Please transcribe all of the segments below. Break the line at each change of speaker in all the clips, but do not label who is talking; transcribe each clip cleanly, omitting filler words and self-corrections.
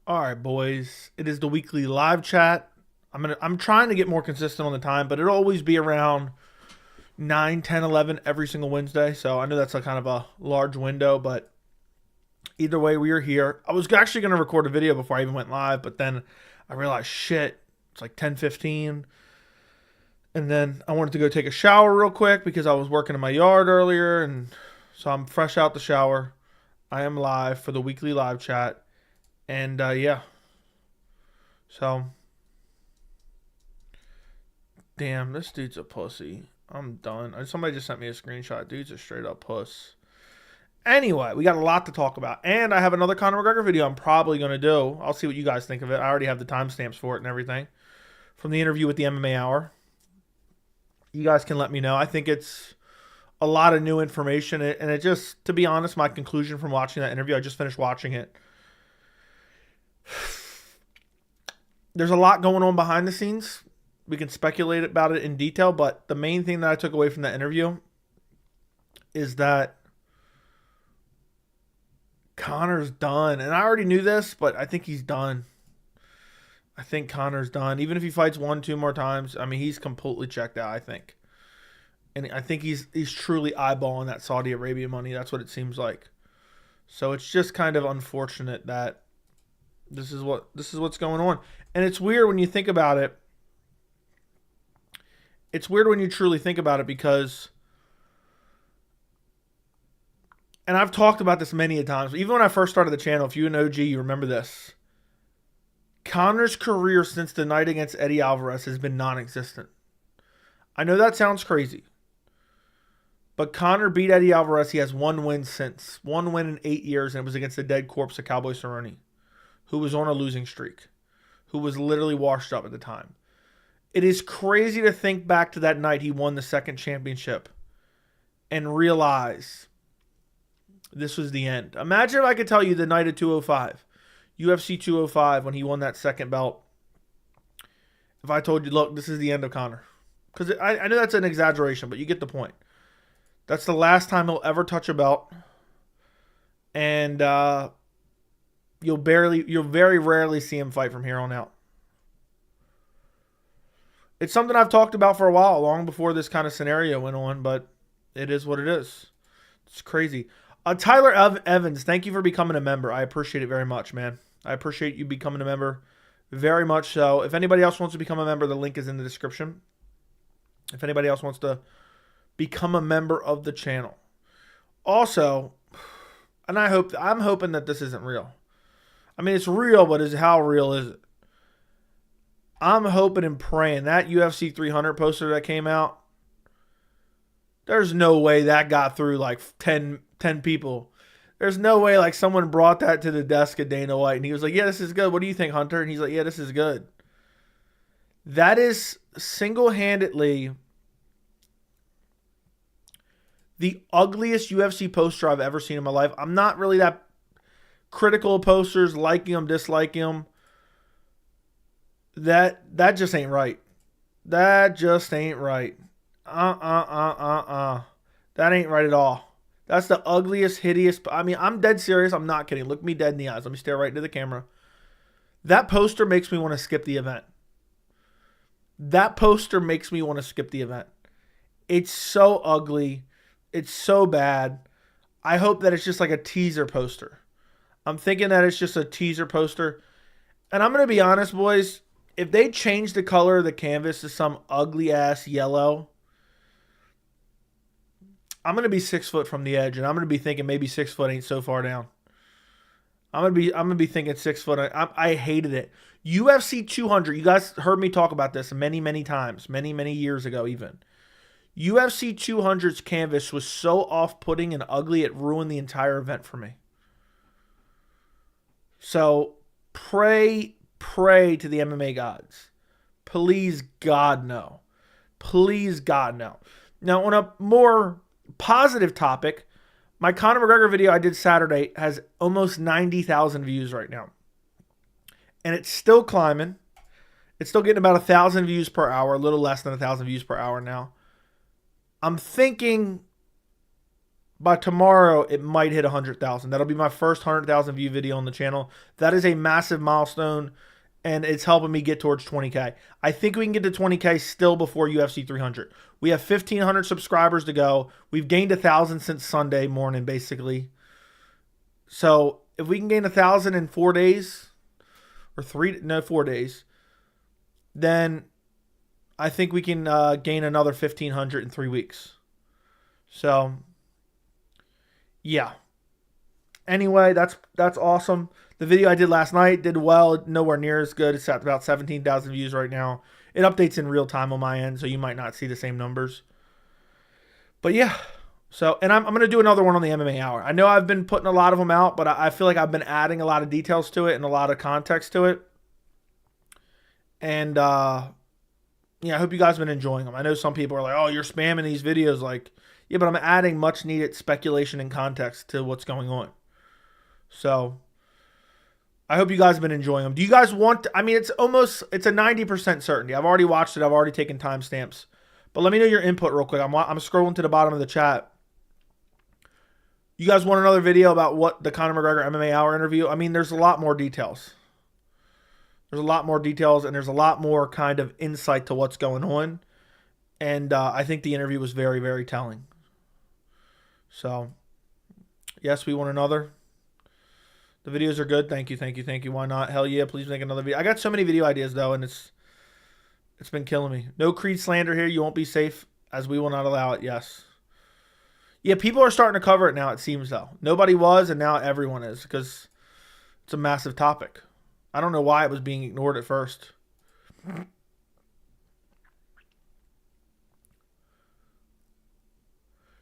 All right, boys. It is the weekly live chat. I'm trying to get more consistent on the time, but it'll always be around 9, 10, 11 every single Wednesday. So I know that's a kind of a large window, but either way, we are here. I was actually going to record a video before I even went live, but then I realized, shit, it's like 10:15, and then I wanted to go take a shower real quick because I was working in my yard earlier, and so I'm fresh out the shower. I am live for the weekly live chat, and yeah, so damn, this dude's a pussy. I'm done. Somebody just sent me a screenshot. Dude's a straight up puss. Anyway, we got a lot to talk about. And I have another Conor McGregor video I'm probably going to do. I'll see what you guys think of it. I already have the timestamps for it and everything from the interview with the MMA Hour. You guys can let me know. I think it's a lot of new information. And it just, to be honest, my conclusion from watching that interview, I just finished watching it. There's a lot going on behind the scenes. We can speculate about it in detail, but the main thing that I took away from that interview is that Conor's done. And I already knew this, but I think he's done. I think Conor's done. Even if he fights 1-2 more times, I mean, he's completely checked out, I think. And I think he's truly eyeballing that Saudi Arabia money. That's what it seems like. So it's just kind of unfortunate that this is what's going on. And it's weird when you think about it. It's weird when you truly think about it because, and I've talked about this many a times, even when I first started the channel, if you're an OG, you remember this. Conor's career since the night against Eddie Alvarez has been non-existent. I know that sounds crazy, but Conor beat Eddie Alvarez. He has one win since. One win in 8 years, and it was against the dead corpse of Cowboy Cerrone, who was on a losing streak, who was literally washed up at the time. It is crazy to think back to that night he won the second championship and realize this was the end. Imagine if I could tell you the night of 205, UFC 205, when he won that second belt. If I told you, look, this is the end of Conor. Because I know that's an exaggeration, but you get the point. That's the last time he'll ever touch a belt. And you'll very rarely see him fight from here on out. It's something I've talked about for a while, long before this kind of scenario went on, but it is what it is. It's crazy. Tyler Evans, thank you for becoming a member. I appreciate it very much, man. I appreciate you becoming a member very much so. If anybody else wants to become a member, the link is in the description. If anybody else wants to become a member of the channel. Also, and I'm hoping that this isn't real. I mean, it's real, but how real is it? I'm hoping and praying that UFC 300 poster that came out, there's no way that got through like 10 people. There's no way like someone brought that to the desk of Dana White and he was like, yeah, this is good. What do you think, Hunter? And he's like, yeah, this is good. That is single-handedly the ugliest UFC poster I've ever seen in my life. I'm not really that critical of posters, liking them, disliking them. That just ain't right. That just ain't right. That ain't right at all. That's the ugliest, hideous. I mean, I'm dead serious. I'm not kidding. Look me dead in the eyes. Let me stare right into the camera. That poster makes me want to skip the event. That poster makes me want to skip the event. It's so ugly. It's so bad. I hope that it's just like a teaser poster. I'm thinking that it's just a teaser poster. And I'm going to be honest, boys. If they change the color of the canvas to some ugly-ass yellow, I'm going to be 6 foot from the edge, and I'm going to be thinking maybe 6 foot ain't so far down. I'm going to be thinking 6 foot. I hated it. UFC 200, you guys heard me talk about this many, many times, many, many years ago even. UFC 200's canvas was so off-putting and ugly, it ruined the entire event for me. So, pray to the MMA gods. Please, God, no. Please, God, no. Now, on a more positive topic, my Conor McGregor video I did Saturday has almost 90,000 views right now. And it's still climbing. It's still getting about 1,000 views per hour, a little less than 1,000 views per hour now. I'm thinking by tomorrow, it might hit 100,000. That'll be my first 100,000 view video on the channel. That is a massive milestone, and it's helping me get towards 20K. I think we can get to 20K still before UFC 300. We have 1,500 subscribers to go. We've gained 1,000 since Sunday morning, basically. So if we can gain 1,000 in 4 days, or 4 days, then I think we can gain another 1,500 in 3 weeks. So yeah. Anyway, that's awesome. The video I did last night did well, nowhere near as good. It's at about 17,000 views right now. It updates in real time on my end, so you might not see the same numbers. But yeah, so, and I'm going to do another one on the MMA Hour. I know I've been putting a lot of them out, but I feel like I've been adding a lot of details to it and a lot of context to it. And yeah, I hope you guys have been enjoying them. I know some people are like, oh, you're spamming these videos. Like, yeah, but I'm adding much needed speculation and context to what's going on. So I hope you guys have been enjoying them. Do you guys want, I mean, it's a 90% certainty. I've already watched it. I've already taken timestamps. But let me know your input real quick. I'm scrolling to the bottom of the chat. You guys want another video about what the Conor McGregor MMA Hour interview? I mean, there's a lot more details. There's a lot more details, and there's a lot more kind of insight to what's going on. And I think the interview was very, very telling. So, yes, we want another. The videos are good. Thank you, thank you, thank you. Why not? Hell yeah, please make another video. I got so many video ideas, though, and it's been killing me. No Creed slander here. You won't be safe, as we will not allow it. Yes. Yeah, people are starting to cover it now, it seems, though. Nobody was, and now everyone is, because it's a massive topic. I don't know why it was being ignored at first.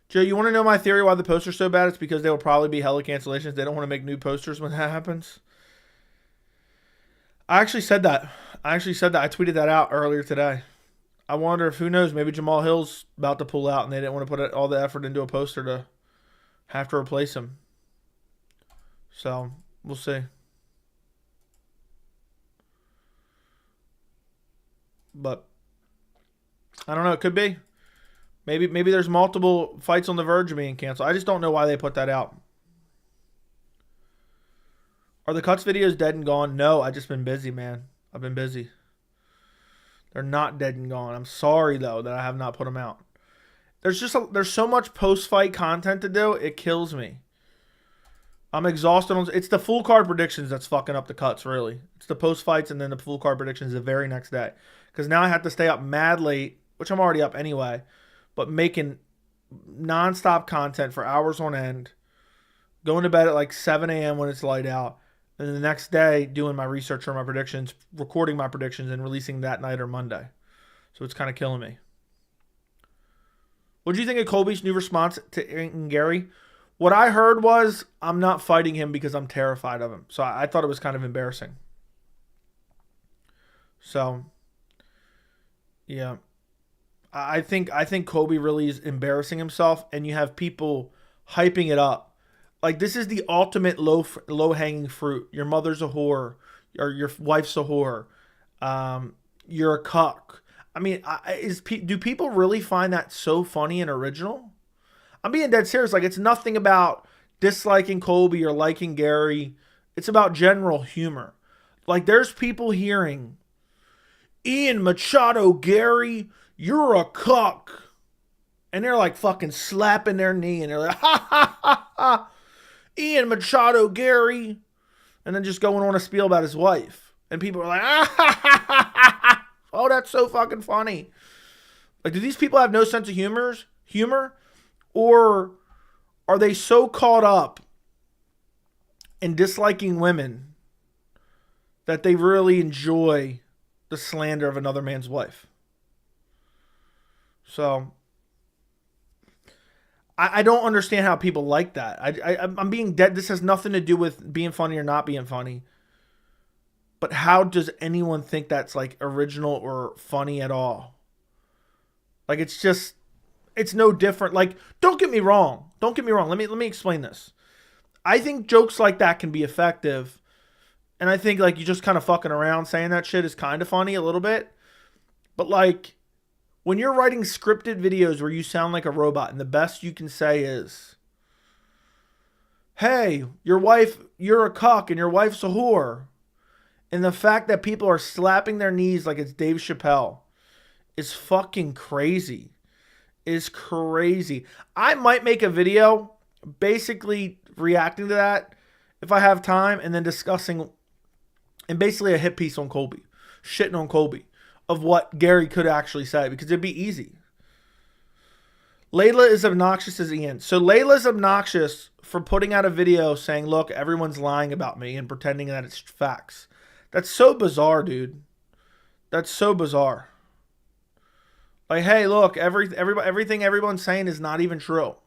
Joe, you want to know my theory why the poster's so bad? It's because there will probably be hella cancellations. They don't want to make new posters when that happens. I actually said that. I tweeted that out earlier today. I wonder if, who knows, maybe Jamal Hill's about to pull out and they didn't want to put all the effort into a poster to have to replace him. So, we'll see. But I don't know. It could be. Maybe there's multiple fights on the verge of being canceled. I just don't know why they put that out. Are the cuts videos dead and gone? No, I've just been busy, man. I've been busy. They're not dead and gone. I'm sorry, though, that I have not put them out. There's so much post-fight content to do. It kills me. I'm exhausted. It's the full card predictions that's fucking up the cuts, really. It's the post-fights and then the full card predictions the very next day. Because now I have to stay up mad late, which I'm already up anyway, but making nonstop content for hours on end, going to bed at like 7 a.m. when it's light out, and then the next day doing my research for my predictions, recording my predictions, and releasing that night or Monday. So it's kind of killing me. What do you think of Colby's new response to Ian Garry? What I heard was, I'm not fighting him because I'm terrified of him. So I thought it was kind of embarrassing. So, yeah. I think Colby really is embarrassing himself, and you have people hyping it up. Like, this is the ultimate low-hanging fruit. Your mother's a whore. Or your wife's a whore. You're a cuck. I mean, do people really find that so funny and original? I'm being dead serious. Like, it's nothing about disliking Colby or liking Garry. It's about general humor. Like, there's people hearing, Ian Machado Garry, you're a cuck. And they're like fucking slapping their knee. And they're like, ha ha ha ha. Ian Machado Garry. And then just going on a spiel about his wife. And people are like, ah ha ha ha ha. Oh, that's so fucking funny. Like, do these people have no sense of humor? Or are they so caught up in disliking women that they really enjoy the slander of another man's wife? So, I don't understand how people like that. I'm being dead. This has nothing to do with being funny or not being funny. But how does anyone think that's like original or funny at all? Like, it's no different. Like, don't get me wrong. Let me explain this. I think jokes like that can be effective. And I think like you just kind of fucking around saying that shit is kind of funny a little bit. But like, when you're writing scripted videos where you sound like a robot and the best you can say is, hey, you're a cuck and your wife's a whore. And the fact that people are slapping their knees like it's Dave Chappelle is fucking crazy. Is crazy. I might make a video basically reacting to that if I have time, and then discussing, and basically a hit piece on Colby, shitting on Colby, of what Garry could actually say, because it'd be easy. Layla is obnoxious as Ian. So Layla's obnoxious for putting out a video saying, look, everyone's lying about me, and pretending that it's facts. That's so bizarre, dude. That's so bizarre. Like, hey, look, everything everyone's saying is not even true.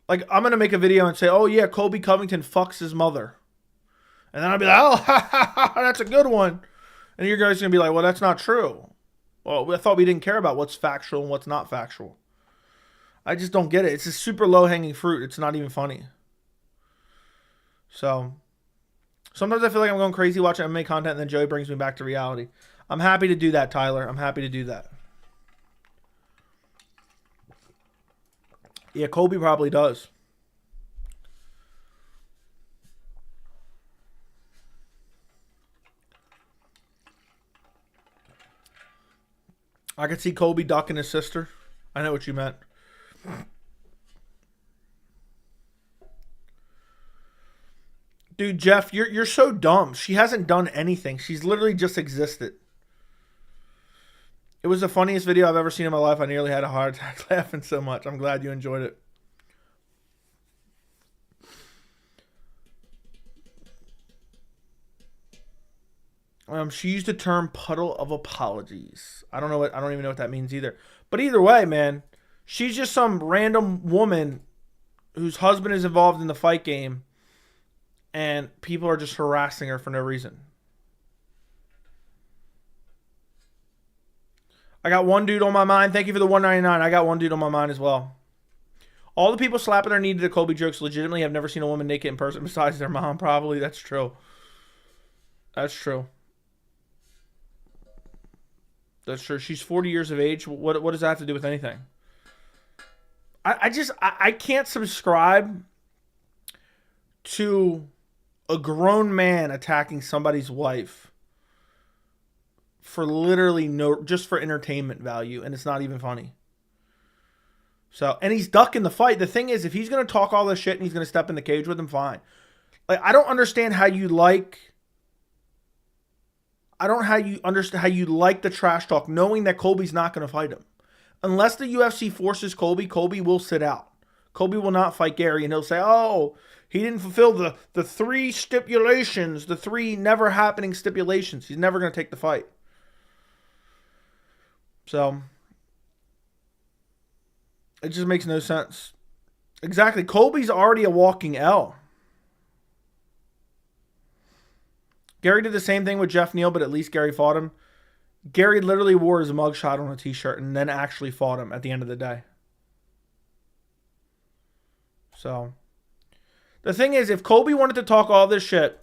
Like, I'm going to make a video and say, oh, yeah, Colby Covington fucks his mother. And then I'll be like, oh, that's a good one. And you guys are going to be like, well, that's not true. Well, I thought we didn't care about what's factual and what's not factual. I just don't get it. It's a super low-hanging fruit. It's not even funny. So, sometimes I feel like I'm going crazy watching MMA content, and then Joey brings me back to reality. I'm happy to do that, Tyler. I'm happy to do that. Yeah, Colby probably does. I could see Colby ducking his sister. I know what you meant. Dude, Jeff, you're so dumb. She hasn't done anything. She's literally just existed. It was the funniest video I've ever seen in my life. I nearly had a heart attack laughing so much. I'm glad you enjoyed it. She used the term puddle of apologies. I don't even know what that means either. But either way, man, she's just some random woman whose husband is involved in the fight game, and people are just harassing her for no reason. I got one dude on my mind. Thank you for the $1.99. I got one dude on my mind as well. All the people slapping their knee to the Colby jokes legitimately have never seen a woman naked in person besides their mom, probably. That's true. That's true. That's true. She's 40 years of age. What does that have to do with anything? I can't subscribe to a grown man attacking somebody's wife for literally just for entertainment value, and it's not even funny. So, and he's ducking the fight. The thing is, if he's going to talk all this shit and he's going to step in the cage with him, fine. Like, I don't understand how you understand how you like the trash talk, knowing that Colby's not going to fight him. Unless the UFC forces Colby, Colby will sit out. Colby will not fight Garry, and he'll say, oh, he didn't fulfill the three stipulations, the three never happening stipulations. He's never going to take the fight. So, it just makes no sense. Exactly. Colby's already a walking L. Garry did the same thing with Jeff Neal, but at least Garry fought him. Garry literally wore his mugshot on a t-shirt and then actually fought him at the end of the day. So, the thing is, if Colby wanted to talk all this shit,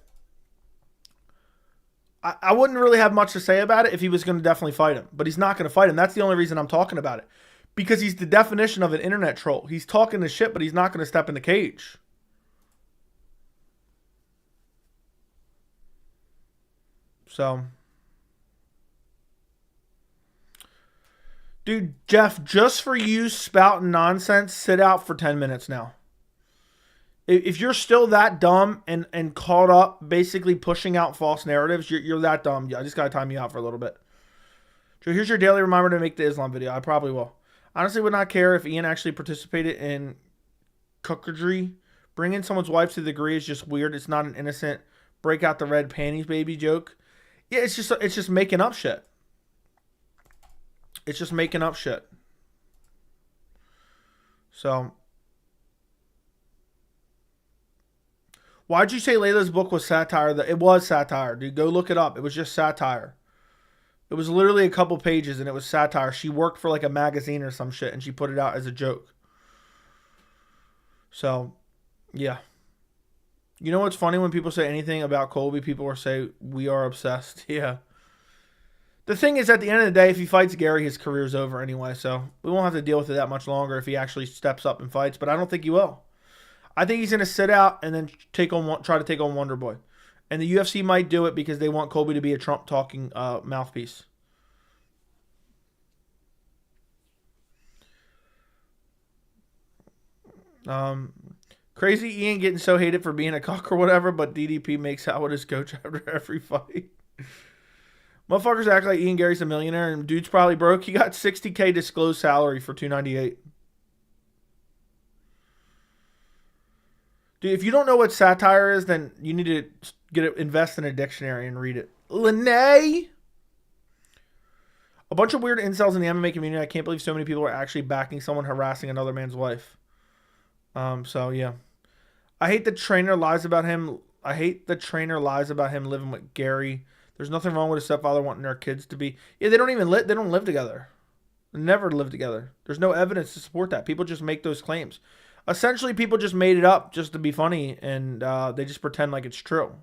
I wouldn't really have much to say about it if he was going to definitely fight him. But he's not going to fight him. That's the only reason I'm talking about it. Because he's the definition of an internet troll. He's talking the shit, but he's not going to step in the cage. So, dude, Jeff, just for you spouting nonsense, sit out for 10 minutes now. If you're still that dumb and caught up basically pushing out false narratives, you're that dumb. I just got to time you out for a little bit. So here's your daily reminder to make the Islam video. I probably will. Honestly, would not care if Ian actually participated in cuckoldry. Bringing someone's wife to the degree is just weird. It's not an innocent break out the red panties baby joke. Yeah, it's just making up shit. It's just making up shit. So, why'd you say Layla's book was satire? It was satire, dude. Go look it up. It was just satire. It was literally a couple pages and it was satire. She worked for like a magazine or some shit and she put it out as a joke. So, yeah. You know what's funny when people say anything about Colby? People will say, we are obsessed. Yeah. The thing is, at the end of the day, if he fights Garry, his career's over anyway. So we won't have to deal with it that much longer if he actually steps up and fights. But I don't think he will. I think he's going to sit out and then try to take on Wonder Boy. And the UFC might do it because they want Colby to be a Trump talking mouthpiece. Crazy Ian getting so hated for being a cock or whatever, but DDP makes out with his coach after every fight. Motherfuckers act like Ian Garry's a millionaire and dude's probably broke. He got $60K disclosed salary for $298. Dude, if you don't know what satire is, then you need to invest in a dictionary and read it. Lene? A bunch of weird incels in the MMA community. I can't believe so many people are actually backing someone harassing another man's wife. So yeah. I hate the trainer lies about him. I hate the trainer lies about him living with Garry. There's nothing wrong with a stepfather wanting their kids to be. Yeah, they don't live together. They never live together. There's no evidence to support that. People just make those claims. Essentially, people just made it up just to be funny, and they just pretend like it's true.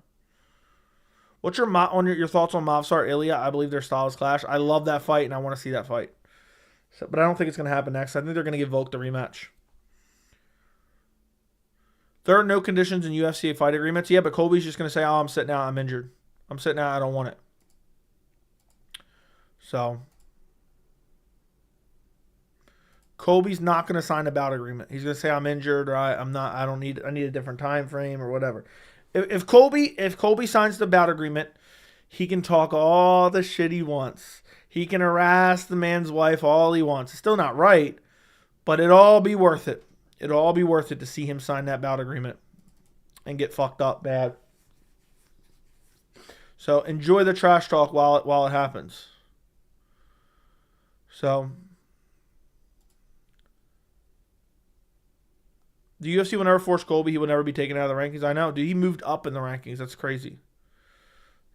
What's your thoughts on Movsar Ilya? I believe their styles clash. I love that fight, and I want to see that fight. But I don't think it's going to happen next. I think they're going to give Volk the rematch. There are no conditions in UFC fight agreements. Yeah, but Colby's just going to say, oh, I'm sitting out. I'm injured. I'm sitting out. I don't want it. So Colby's not going to sign a bout agreement. He's going to say I'm injured or I'm not. I need a different time frame or whatever. If Colby signs the bout agreement, he can talk all the shit he wants. He can harass the man's wife all he wants. It's still not right, but it'll all be worth it. It'll all be worth it to see him sign that bout agreement and get fucked up bad. So enjoy the trash talk while it happens. So the UFC will never force Colby. He will never be taken out of the rankings. I know. Dude, he moved up in the rankings. That's crazy.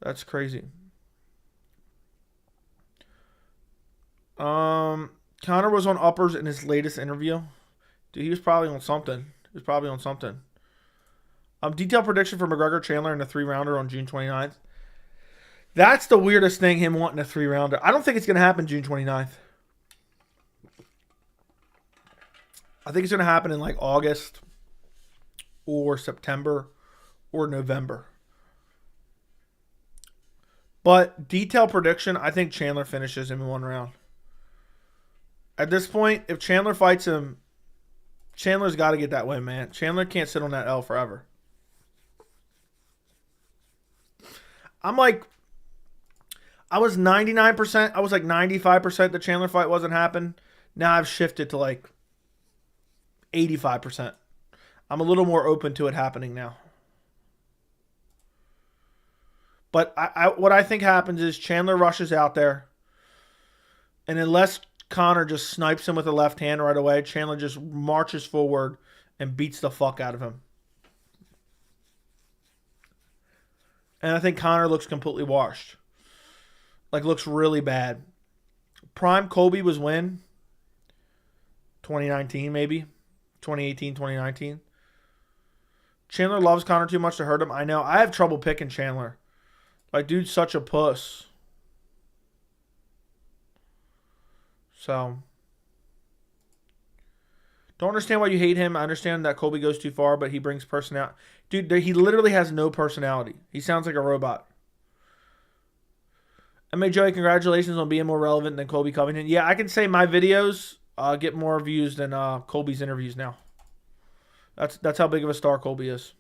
That's crazy. Conor was on uppers in his latest interview. Dude, he was probably on something. Detailed prediction for McGregor Chandler in a 3-rounder on June 29th. That's the weirdest thing, him wanting a 3-rounder. I don't think it's going to happen June 29th. I think it's going to happen in like August or September or November. But detailed prediction, I think Chandler finishes him in 1 round. At this point, if Chandler fights him, Chandler's got to get that win, man. Chandler can't sit on that L forever. I was 99%. I was like 95% the Chandler fight wasn't happening. Now I've shifted to like 85%. I'm a little more open to it happening now. But what I think happens is Chandler rushes out there. And unless Conor just snipes him with a left hand right away, Chandler just marches forward and beats the fuck out of him. And I think Conor looks completely washed. Like, looks really bad. Prime Colby was when? 2019, maybe? 2018, 2019. Chandler loves Conor too much to hurt him. I know. I have trouble picking Chandler. Like, dude's such a puss. So, don't understand why you hate him. I understand that Colby goes too far, but he brings personality. Dude, he literally has no personality. He sounds like a robot. Joey, congratulations on being more relevant than Colby Covington. Yeah, I can say my videos get more views than Colby's interviews now. That's how big of a star Colby is.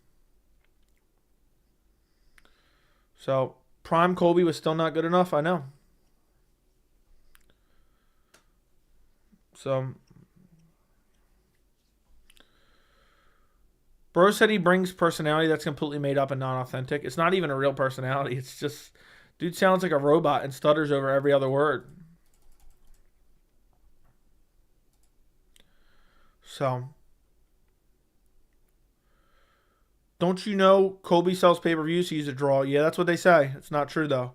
So, prime Colby was still not good enough, I know. So, bro said he brings personality that's completely made up and not authentic. It's not even a real personality. It's just, dude sounds like a robot and stutters over every other word. So, don't you know Colby sells pay-per-views? He's a draw. Yeah, that's what they say. It's not true, though.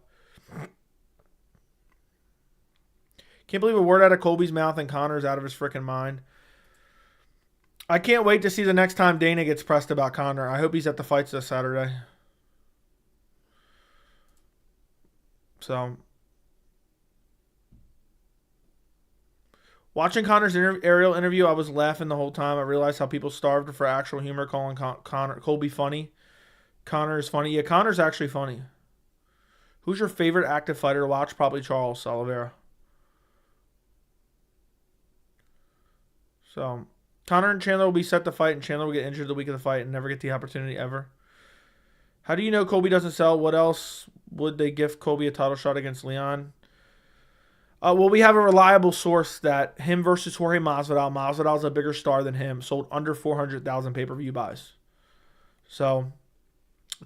Can't believe a word out of Colby's mouth and Conor's out of his freaking mind. I can't wait to see the next time Dana gets pressed about Conor. I hope he's at the fights this Saturday. So, Watching Conor's aerial interview, I was laughing the whole time. I realized how people starved for actual humor, calling Colby funny. Conor is funny. Yeah, Conor's actually funny. Who's your favorite active fighter to watch? Probably Charles Oliveira. So, Conor and Chandler will be set to fight, and Chandler will get injured the week of the fight and never get the opportunity ever. How do you know Colby doesn't sell? What else would they give Colby a title shot against Leon? Well, we have a reliable source that him versus Jorge Masvidal. Masvidal's a bigger star than him. Sold under 400,000 pay-per-view buys. So,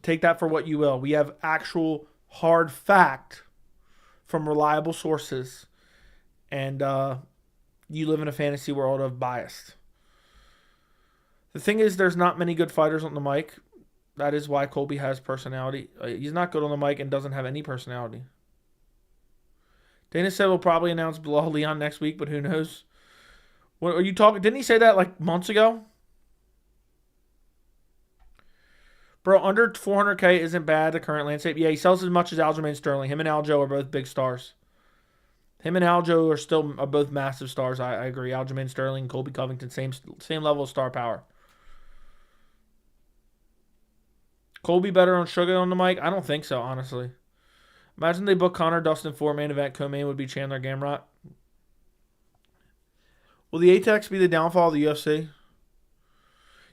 take that for what you will. We have actual hard fact from reliable sources. And you live in a fantasy world of bias. The thing is, there's not many good fighters on the mic. That is why Colby has personality. He's not good on the mic and doesn't have any personality. Dana said we'll probably announce Bilal Leon next week, but who knows? What are you talking? Didn't he say that like months ago? Bro, under 400K isn't bad, the current landscape. Yeah, he sells as much as Aljamain Sterling. Him and Aljo are both big stars. Him and Aljo are both massive stars. I agree. Aljamain Sterling, Colby Covington, same level of star power. Colby better on Sugar on the mic? I don't think so, honestly. Imagine they book Conor Dustin for main event. Co-main would be Chandler Gamrot. Will the Atex be the downfall of the UFC?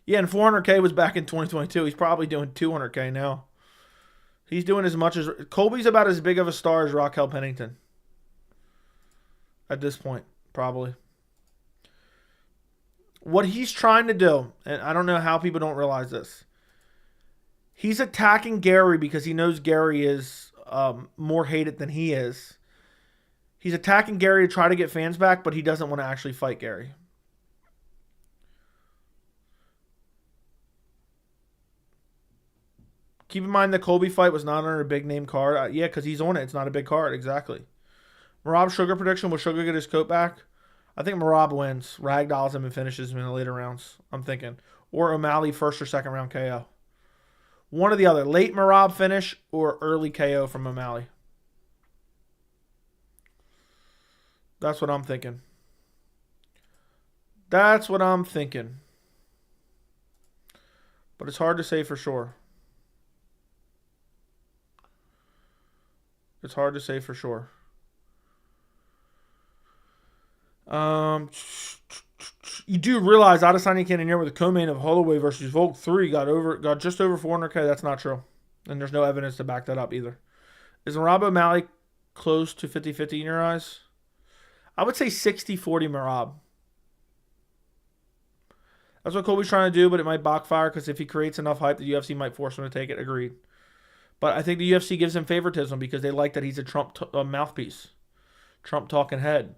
Yeah, and 400K was back in 2022. He's probably doing 200K now. He's doing as much as... Colby's about as big of a star as Raquel Pennington. At this point, probably. What he's trying to do, and I don't know how people don't realize this. He's attacking Garry because he knows Garry is more hated than he is. He's attacking Garry to try to get fans back, but he doesn't want to actually fight Garry. Keep in mind the Colby fight was not on a big name card. Yeah, because he's on it. It's not a big card. Exactly. Merab Sugar prediction. Will Sugar get his coat back? I think Merab wins. Ragdolls him and finishes him in the later rounds. I'm thinking. Or O'Malley first or second round KO. One or the other. Late Merab finish or early KO from O'Malley. That's what I'm thinking. That's what I'm thinking. But it's hard to say for sure. It's hard to say for sure. You do realize Adesanya Cannonier with the co-main of Holloway versus Volk 3 got just over 400K. That's not true. And there's no evidence to back that up either. Is Merab O'Malley close to 50-50 in your eyes? I would say 60-40 Merab. That's what Colby's trying to do, but it might backfire because if he creates enough hype, the UFC might force him to take it. Agreed. But I think the UFC gives him favoritism because they like that he's a Trump mouthpiece. Trump talking head.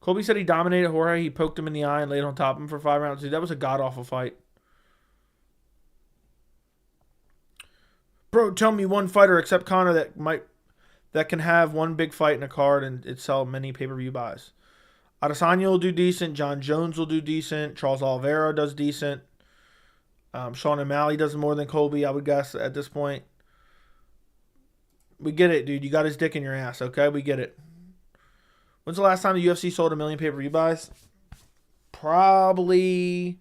Colby said he dominated Jorge. He poked him in the eye and laid on top of him for 5 rounds. Dude, that was a god-awful fight. Bro, tell me one fighter except Conor that can have one big fight in a card and it sell many pay-per-view buys. Adesanya will do decent. John Jones will do decent. Charles Oliveira does decent. Sean O'Malley does more than Colby, I would guess, at this point. We get it, dude. You got his dick in your ass, okay? We get it. When's the last time the UFC sold 1 million pay-per-view buys? Probably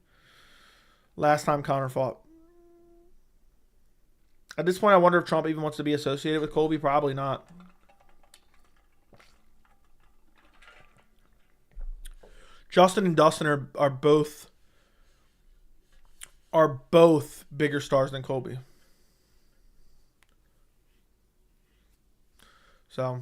last time Conor fought. At this point, I wonder if Trump even wants to be associated with Colby. Probably not. Justin and Dustin are both bigger stars than Colby. So...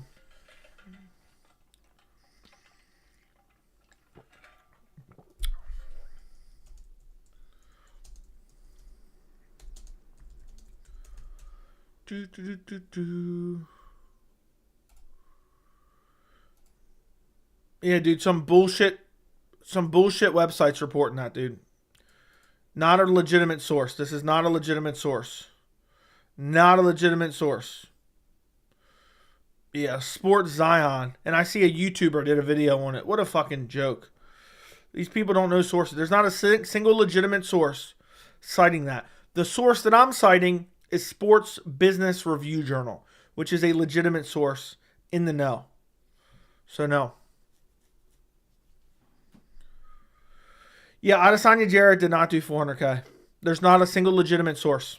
Yeah, dude, some bullshit websites reporting that, dude. Not a legitimate source. This is not a legitimate source. Not a legitimate source. Yeah, Sports Zion. And I see a YouTuber did a video on it. What a fucking joke. These people don't know sources. There's not a single legitimate source citing that. The source that I'm citing is Sports Business Review Journal, which is a legitimate source in the know. So, no. Yeah, Adesanya Jarrett did not do 400K. There's not a single legitimate source.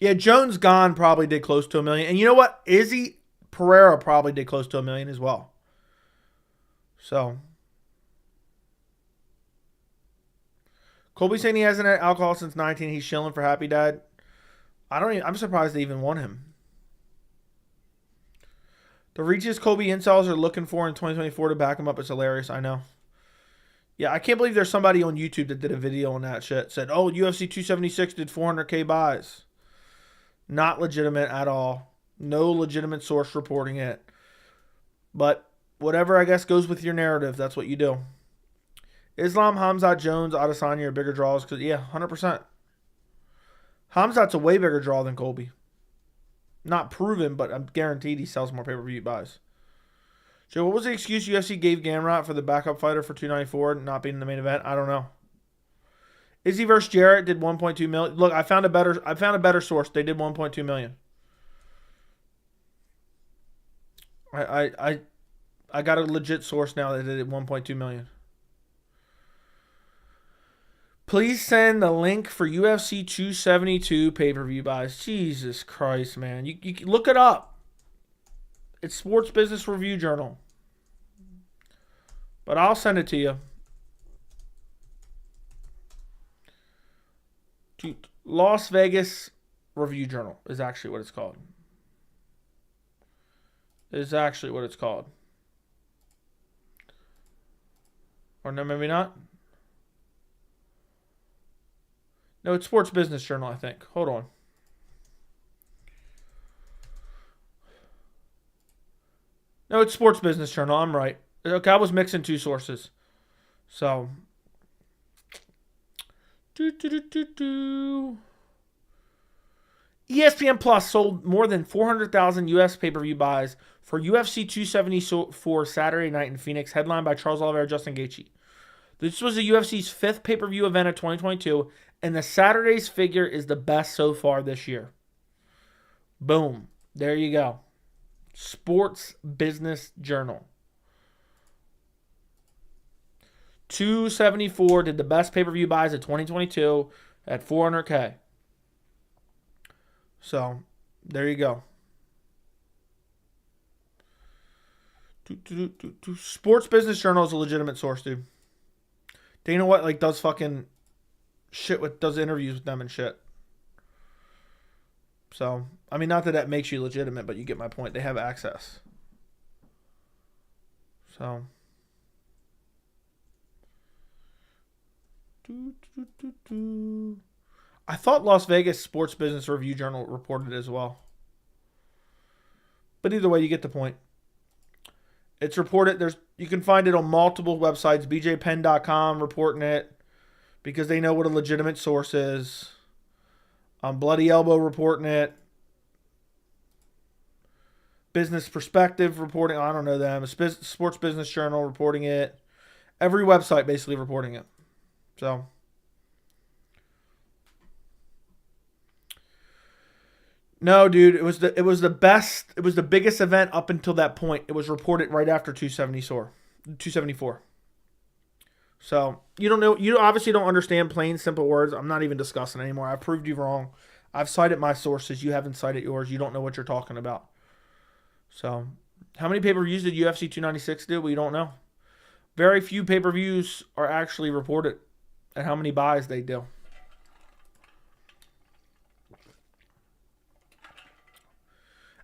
Yeah, Jones Gone probably did close to $1 million. And you know what? Izzy Pereira probably did close to $1 million as well. So, Colby saying he hasn't had alcohol since 19. He's chilling for Happy Dad. I'm surprised they even won him. The reaches Colby incels are looking for in 2024 to back him up is hilarious. I know. Yeah, I can't believe there's somebody on YouTube that did a video on that shit. Said, oh, UFC 276 did 400K buys. Not legitimate at all. No legitimate source reporting it. But whatever, I guess, goes with your narrative. That's what you do. Islam, Hamzat, Jones, Adesanya are bigger draws. Cause, yeah, 100%. Hamzat's a way bigger draw than Colby. Not proven, but I'm guaranteed he sells more pay-per-view buys. So what was the excuse UFC gave Gamrot for the backup fighter for 294 not being in the main event? I don't know. Izzy versus Jarrett did 1.2 million. Look, I found a better source. They did 1.2 million. I got a legit source now that did 1.2 million. Please send the link for UFC 272 pay-per-view buys. Jesus Christ, man. You look it up. It's Sports Business Review Journal. But I'll send it to you. Las Vegas Review Journal is actually what it's called. Or no, maybe not. No, it's Sports Business Journal, I think. Hold on. No, it's Sports Business Journal. I'm right. Okay, I was mixing two sources. So. ESPN Plus sold more than 400,000 US pay-per-view buys for UFC 274 Saturday night in Phoenix, headlined by Charles Oliveira, Justin Gaethje. This was the UFC's fifth pay-per-view event of 2022, and the Saturday's figure is the best so far this year. Boom. There you go. Sports Business Journal. 274 did the best pay-per-view buys of 2022 at 400K. So, there you go. Sports Business Journal is a legitimate source, dude. Dana White does fucking shit does interviews with them and shit. So, I mean, not that makes you legitimate, but you get my point. They have access. So. I thought Las Vegas Sports Business Review Journal reported it as well. But either way, you get the point. It's reported. You can find it on multiple websites. BJPenn.com reporting it because they know what a legitimate source is. Bloody Elbow reporting it. Business Perspective reporting. I don't know them. Sports Business Journal reporting it. Every website basically reporting it. So. No, dude, it was the best. It was the biggest event up until that point. It was reported right after 274. So you don't know. You obviously don't understand plain, simple words. I'm not even discussing anymore. I've proved you wrong. I've cited my sources. You haven't cited yours. You don't know what you're talking about. So, how many pay-per-views did UFC 296 do? We don't know. Very few pay-per-views are actually reported, and how many buys they do.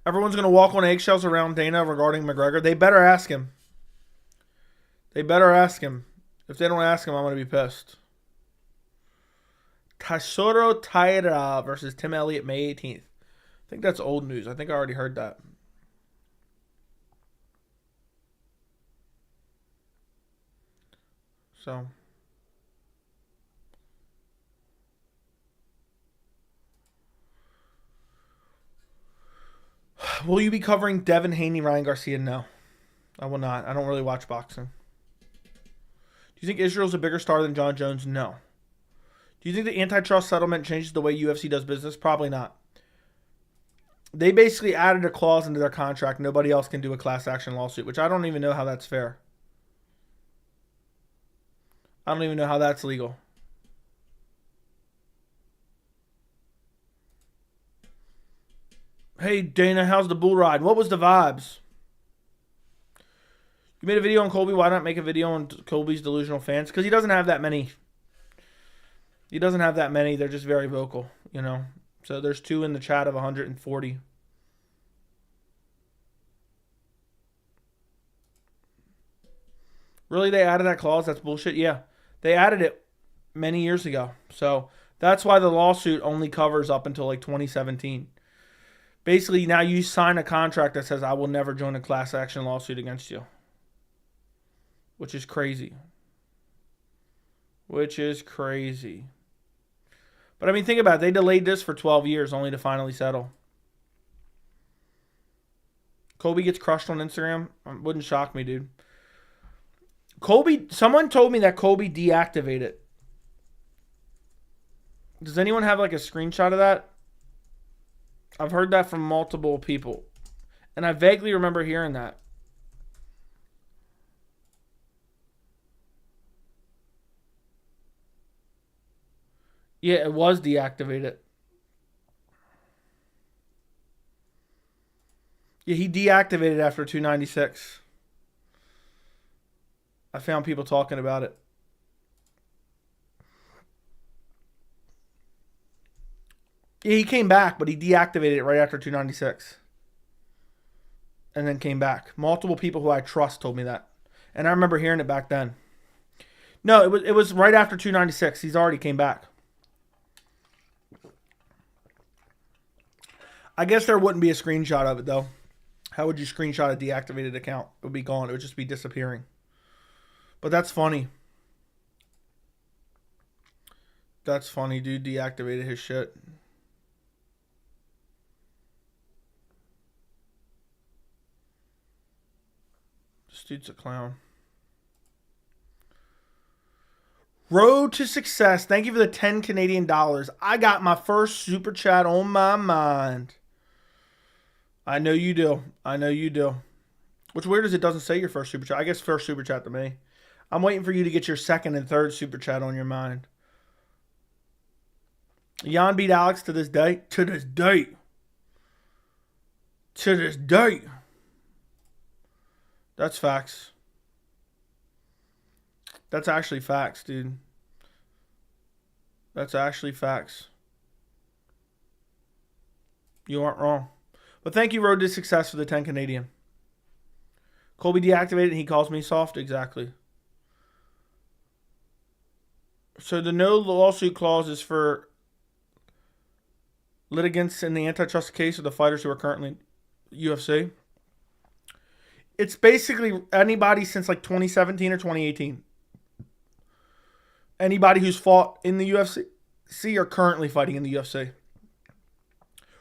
Everyone's going to walk on eggshells around Dana regarding McGregor. They better ask him. If they don't ask him, I'm going to be pissed. Taisoro Taira versus Tim Elliott May 18th. I think that's old news. I think I already heard that. So. Will you be covering Devin Haney, Ryan Garcia? No. I will not. I don't really watch boxing. Do you think Israel's a bigger star than John Jones? No. Do you think the antitrust settlement changes the way UFC does business? Probably not. They basically added a clause into their contract. Nobody else can do a class action lawsuit, which I don't even know how that's fair. I don't even know how that's legal. Hey, Dana, how's the bull ride? What was the vibes? You made a video on Colby. Why not make a video on Colby's delusional fans? Because he doesn't have that many. He doesn't have that many. They're just very vocal, you know. So there's 2 in the chat of 140. Really, they added that clause? That's bullshit? Yeah. They added it many years ago. So that's why the lawsuit only covers up until like 2017. Basically, now you sign a contract that says, I will never join a class action lawsuit against you. Which is crazy. Which is crazy. But I mean, think about it. They delayed this for 12 years only to finally settle. Colby gets crushed on Instagram. It wouldn't shock me, dude. Someone told me that Colby deactivated. Does anyone have like a screenshot of that? I've heard that from multiple people. And I vaguely remember hearing that. Yeah, it was deactivated. Yeah, he deactivated after 296. I found people talking about it. Yeah, he came back, but he deactivated it right after 296. And then came back. Multiple people who I trust told me that. And I remember hearing it back then. No, it was right after 296. He's already came back. I guess there wouldn't be a screenshot of it, though. How would you screenshot a deactivated account? It would be gone. It would just be disappearing. But that's funny. That's funny, dude. Deactivated his shit. This dude's a clown. Road to success. Thank you for the 10 Canadian dollars. I got my first super chat on my mind. I know you do. I know you do. What's weird is it doesn't say your first super chat. I guess first super chat to me. I'm waiting for you to get your second and third super chat on your mind. Jan beat Alex to this day. To this day. To this day. That's facts. That's actually facts, dude. That's actually facts. You aren't wrong. But thank you, Road to Success, for the 10 Canadian. Colby deactivated and he calls me soft. Exactly. So the no lawsuit clause is for litigants in the antitrust case of the fighters who are currently UFC. It's basically anybody since like 2017 or 2018. Anybody who's fought in the UFC or currently fighting in the UFC.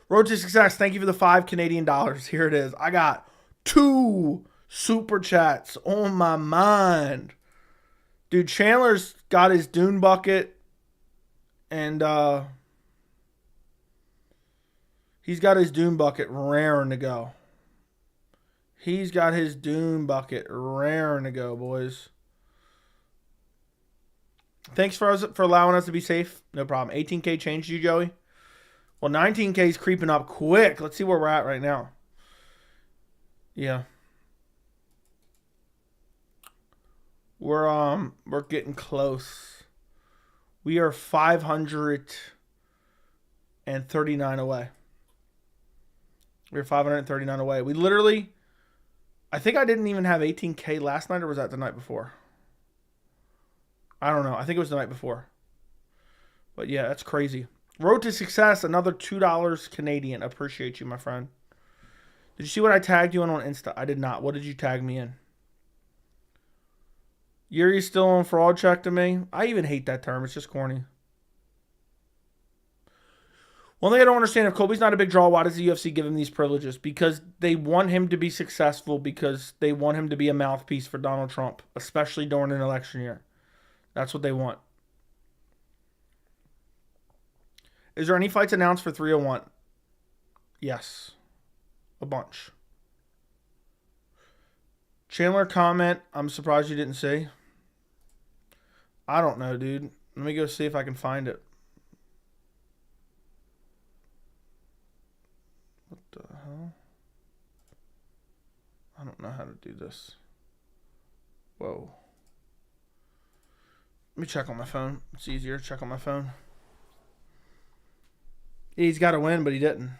Road to Success, thank you for the 5 Canadian dollars. Here it is. I got 2 super chats on my mind. Dude, Chandler's got his Dune bucket. And he's got his Dune bucket raring to go. He's got his Dune bucket raring to go, boys. Thanks for allowing us to be safe. No problem. 18K changed you, Joey? Well, 19K is creeping up quick. Let's see where we're at right now. Yeah. We're getting close. We are 539 away. We're 539 away. We literally, I think I didn't even have 18K last night, or was that the night before? I don't know. I think it was the night before. But yeah, that's crazy. Road to Success, another $2 Canadian. Appreciate you, my friend. Did you see what I tagged you in on Insta? I did not. What did you tag me in? Yuri's still on fraud check to me. I even hate that term. It's just corny. One thing I don't understand, if Colby's not a big draw, why does the UFC give him these privileges? Because they want him to be successful, because they want him to be a mouthpiece for Donald Trump, especially during an election year. That's what they want. Is there any fights announced for 301? Yes. A bunch. Chandler comment, I'm surprised you didn't see. I don't know, dude. Let me go see if I can find it. What the hell? I don't know how to do this. Whoa. Let me check on my phone. It's easier to check on my phone. He's got to win, but he didn't.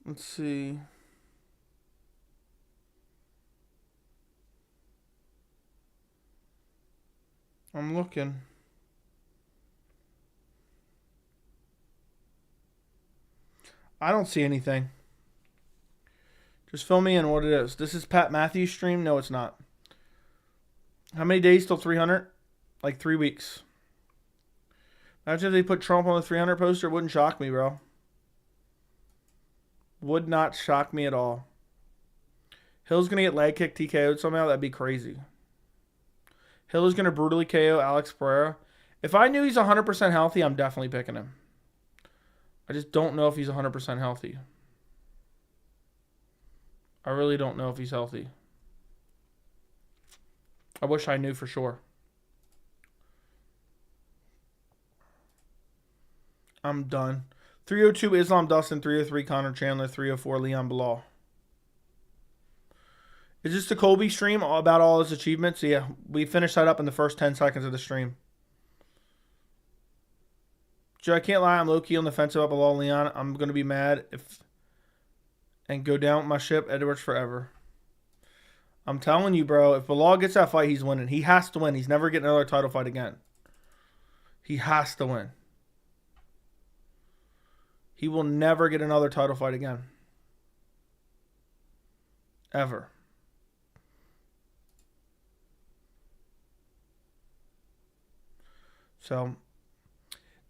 Let's see. I'm looking. I don't see anything. Just fill me in what it is. This is Pat Matthews' stream? No, it's not. How many days till 300? Like 3 weeks. Imagine if they put Trump on the 300 poster. It wouldn't shock me, bro. Would not shock me at all. Hill's going to get leg kick TKO'd somehow. That'd be crazy. Hill is going to brutally KO Alex Pereira. If I knew he's 100% healthy, I'm definitely picking him. I just don't know if he's 100% healthy. I really don't know if he's healthy. I wish I knew for sure. I'm done. 302 Islam Dustin, 303 Connor Chandler, 304 Leon Bilal. Is this the Colby stream about all his achievements? Yeah, we finished that up in the first 10 seconds of the stream. Joe, I can't lie. I'm low-key on the fence about Bilal Leon. I'm going to be mad if and go down with my ship, Edwards forever. I'm telling you, bro, if Bilal gets that fight, he's winning. He has to win. He's never getting another title fight again. He has to win. He will never get another title fight again. Ever. So,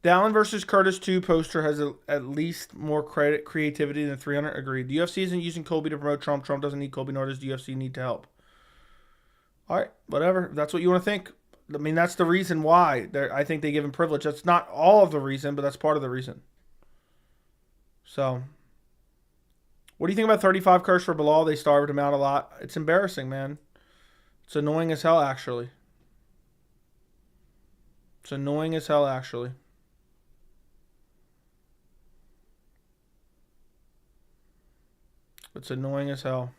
Dallin versus Curtis 2 poster has at least more creativity than 300. Agreed. The UFC isn't using Colby to promote Trump. Trump doesn't need Colby, nor does the UFC need to help. All right, whatever. If that's what you want to think. I mean, that's the reason why. I think they give him privilege. That's not all of the reason, but that's part of the reason. So, what do you think about 35 curse for Bilal? They starved him out a lot. It's embarrassing, man. It's annoying as hell, actually. It's annoying as hell, actually. It's annoying as hell.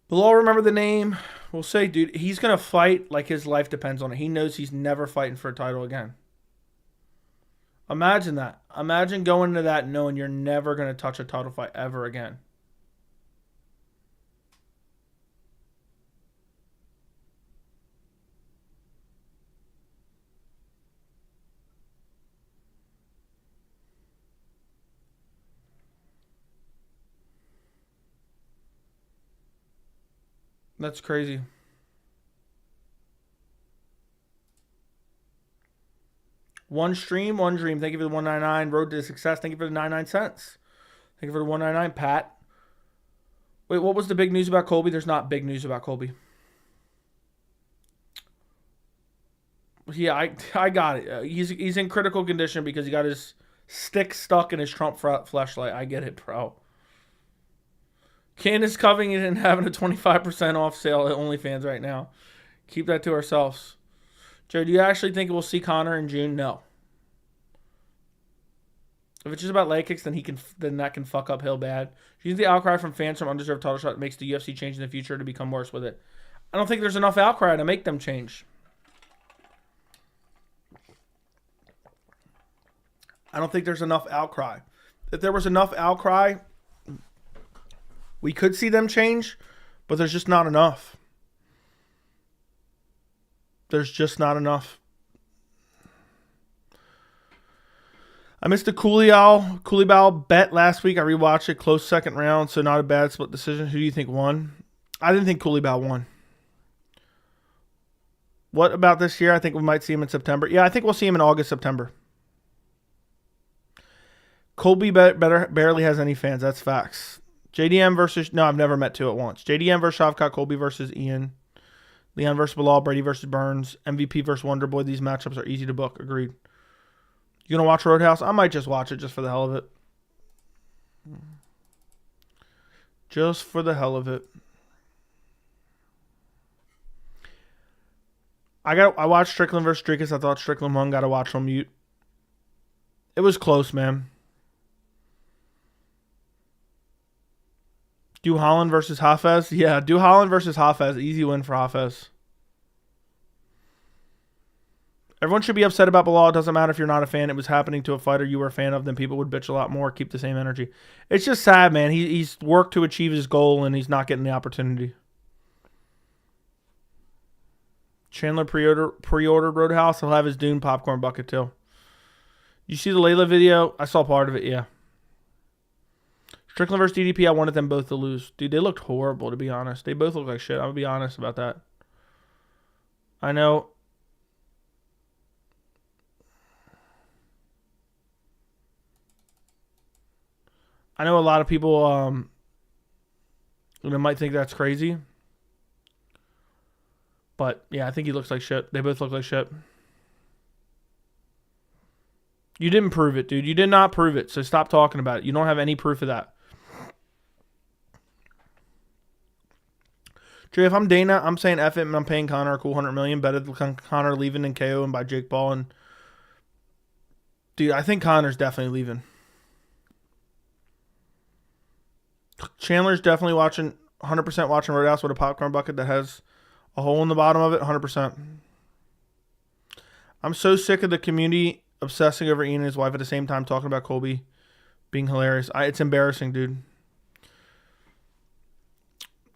Bilal, remember the name. We'll say, dude, he's going to fight like his life depends on it. He knows he's never fighting for a title again. Imagine that. Imagine going into that knowing you're never going to touch a title fight ever again. That's crazy. One stream, one dream. Thank you for the 199. Road to success. Thank you for the 99 cents. Thank you for the 199, Pat. Wait, what was the big news about Colby? There's not big news about Colby. Yeah, I got it. He's in critical condition because he got his stick stuck in his Trump fleshlight. I get it, bro. Candace Covington having a 25% off sale at OnlyFans right now. Keep that to ourselves. Joe, do you actually think we'll see Conor in June? No. If it's just about leg kicks, then that can fuck up Hill bad. Do you think the outcry from fans from undeserved title shot makes the UFC change in the future to become worse with it? I don't think there's enough outcry to make them change. I don't think there's enough outcry. If there was enough outcry, we could see them change, but there's just not enough. There's just not enough. I missed the Koulibaly bet last week. I rewatched it. Close second round, so not a bad split decision. Who do you think won? I didn't think Koulibaly won. What about this year? I think we might see him in September. Yeah, I think we'll see him in August, September. Colby barely has any fans. That's facts. JDM versus... No, I've never met two at once. JDM versus Shavkat, Colby versus Ian. Leon versus Bilal, Brady versus Burns. MVP versus Wonderboy. These matchups are easy to book. Agreed. You gonna watch Roadhouse? I might just watch it just for the hell of it. Just for the hell of it. I watched Strickland versus Dricus. I thought Strickland won. Got to watch on mute. It was close, man. Do Holland versus Hafez? Yeah, do Holland versus Hafez. Easy win for Hafez. Everyone should be upset about Bilal. It doesn't matter if you're not a fan. It was happening to a fighter you were a fan of. Then people would bitch a lot more. Keep the same energy. It's just sad, man. He's worked to achieve his goal, and he's not getting the opportunity. Chandler pre-ordered Roadhouse. He'll have his Dune popcorn bucket too. You see the Layla video? I saw part of it, yeah. Strickland versus DDP, I wanted them both to lose. Dude, they looked horrible, to be honest. They both look like shit. I'm going to be honest about that. I know. I know a lot of people might think that's crazy. But, yeah, I think he looks like shit. They both look like shit. You didn't prove it, dude. You did not prove it, so stop talking about it. You don't have any proof of that. Jay, if I'm Dana, I'm saying F it, and I'm paying Conor a cool $100 million. Better than Conor leaving and KO and by Jake Paul. And dude, I think Conor's definitely leaving. Chandler's definitely watching, 100% watching Roadhouse with a popcorn bucket that has a hole in the bottom of it, 100%. I'm so sick of the community obsessing over Ian and his wife at the same time talking about Colby being hilarious. It's embarrassing, dude.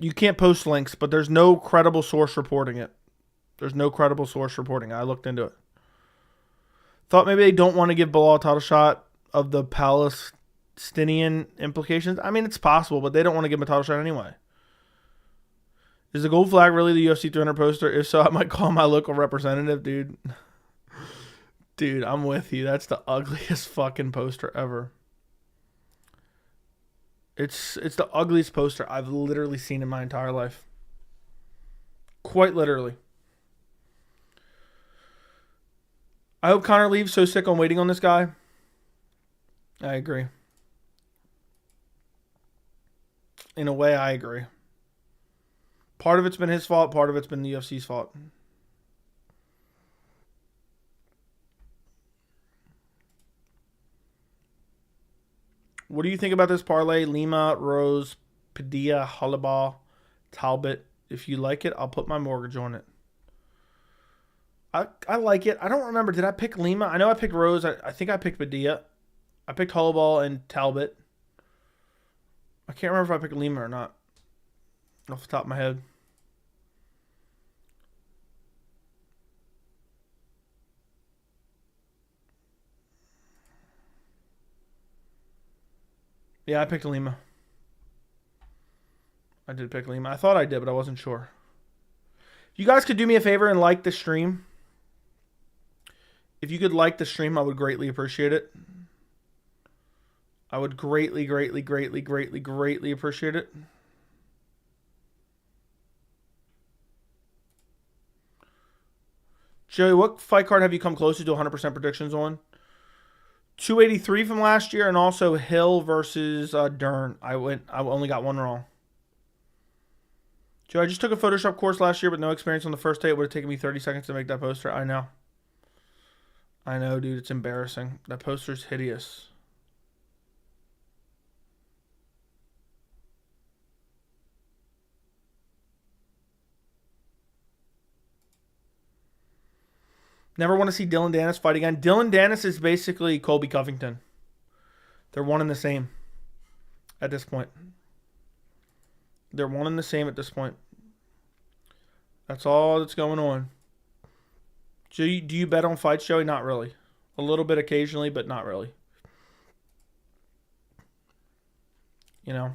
You can't post links, but there's no credible source reporting it. There's no credible source reporting it. I looked into it. Thought maybe they don't want to give Bilal a title shot of the Palestinian implications. I mean, it's possible, but they don't want to give him a title shot anyway. Is the gold flag really the UFC 300 poster? If so, I might call my local representative, dude. Dude, I'm with you. That's the ugliest fucking poster ever. It's the ugliest poster I've literally seen in my entire life. Quite literally. I hope Conor leaves. So sick on waiting on this guy. I agree. In a way, I agree. Part of it's been his fault. Part of it's been the UFC's fault. What do you think about this parlay? Lima, Rose, Padilla, Hollaball, Talbot. If you like it, I'll put my mortgage on it. I like it. I don't remember. Did I pick Lima? I know I picked Rose. I think I picked Padilla. I picked Hollaball and Talbot. I can't remember if I picked Lima or not. Off the top of my head. Yeah, I picked Lima. I did pick Lima. I thought I did, but I wasn't sure. If you guys could do me a favor and like the stream. If you could like the stream, I would greatly appreciate it. I would greatly appreciate it. Joey, what fight card have you come closer to 100% predictions on? 283 from last year, and also Hill versus Dern. I only got one wrong. Joe, I just took a Photoshop course last year, but no experience on the first day. It would have taken me 30 seconds to make that poster. I know. I know, dude. It's embarrassing. That poster's hideous. Never want to see Dylan Dennis fight again. Dylan Dennis is basically Colby Covington. They're one and the same at this point. They're one and the same at this point. That's all that's going on. Do you bet on fights, Joey? Not really. A little bit occasionally, but not really. You know?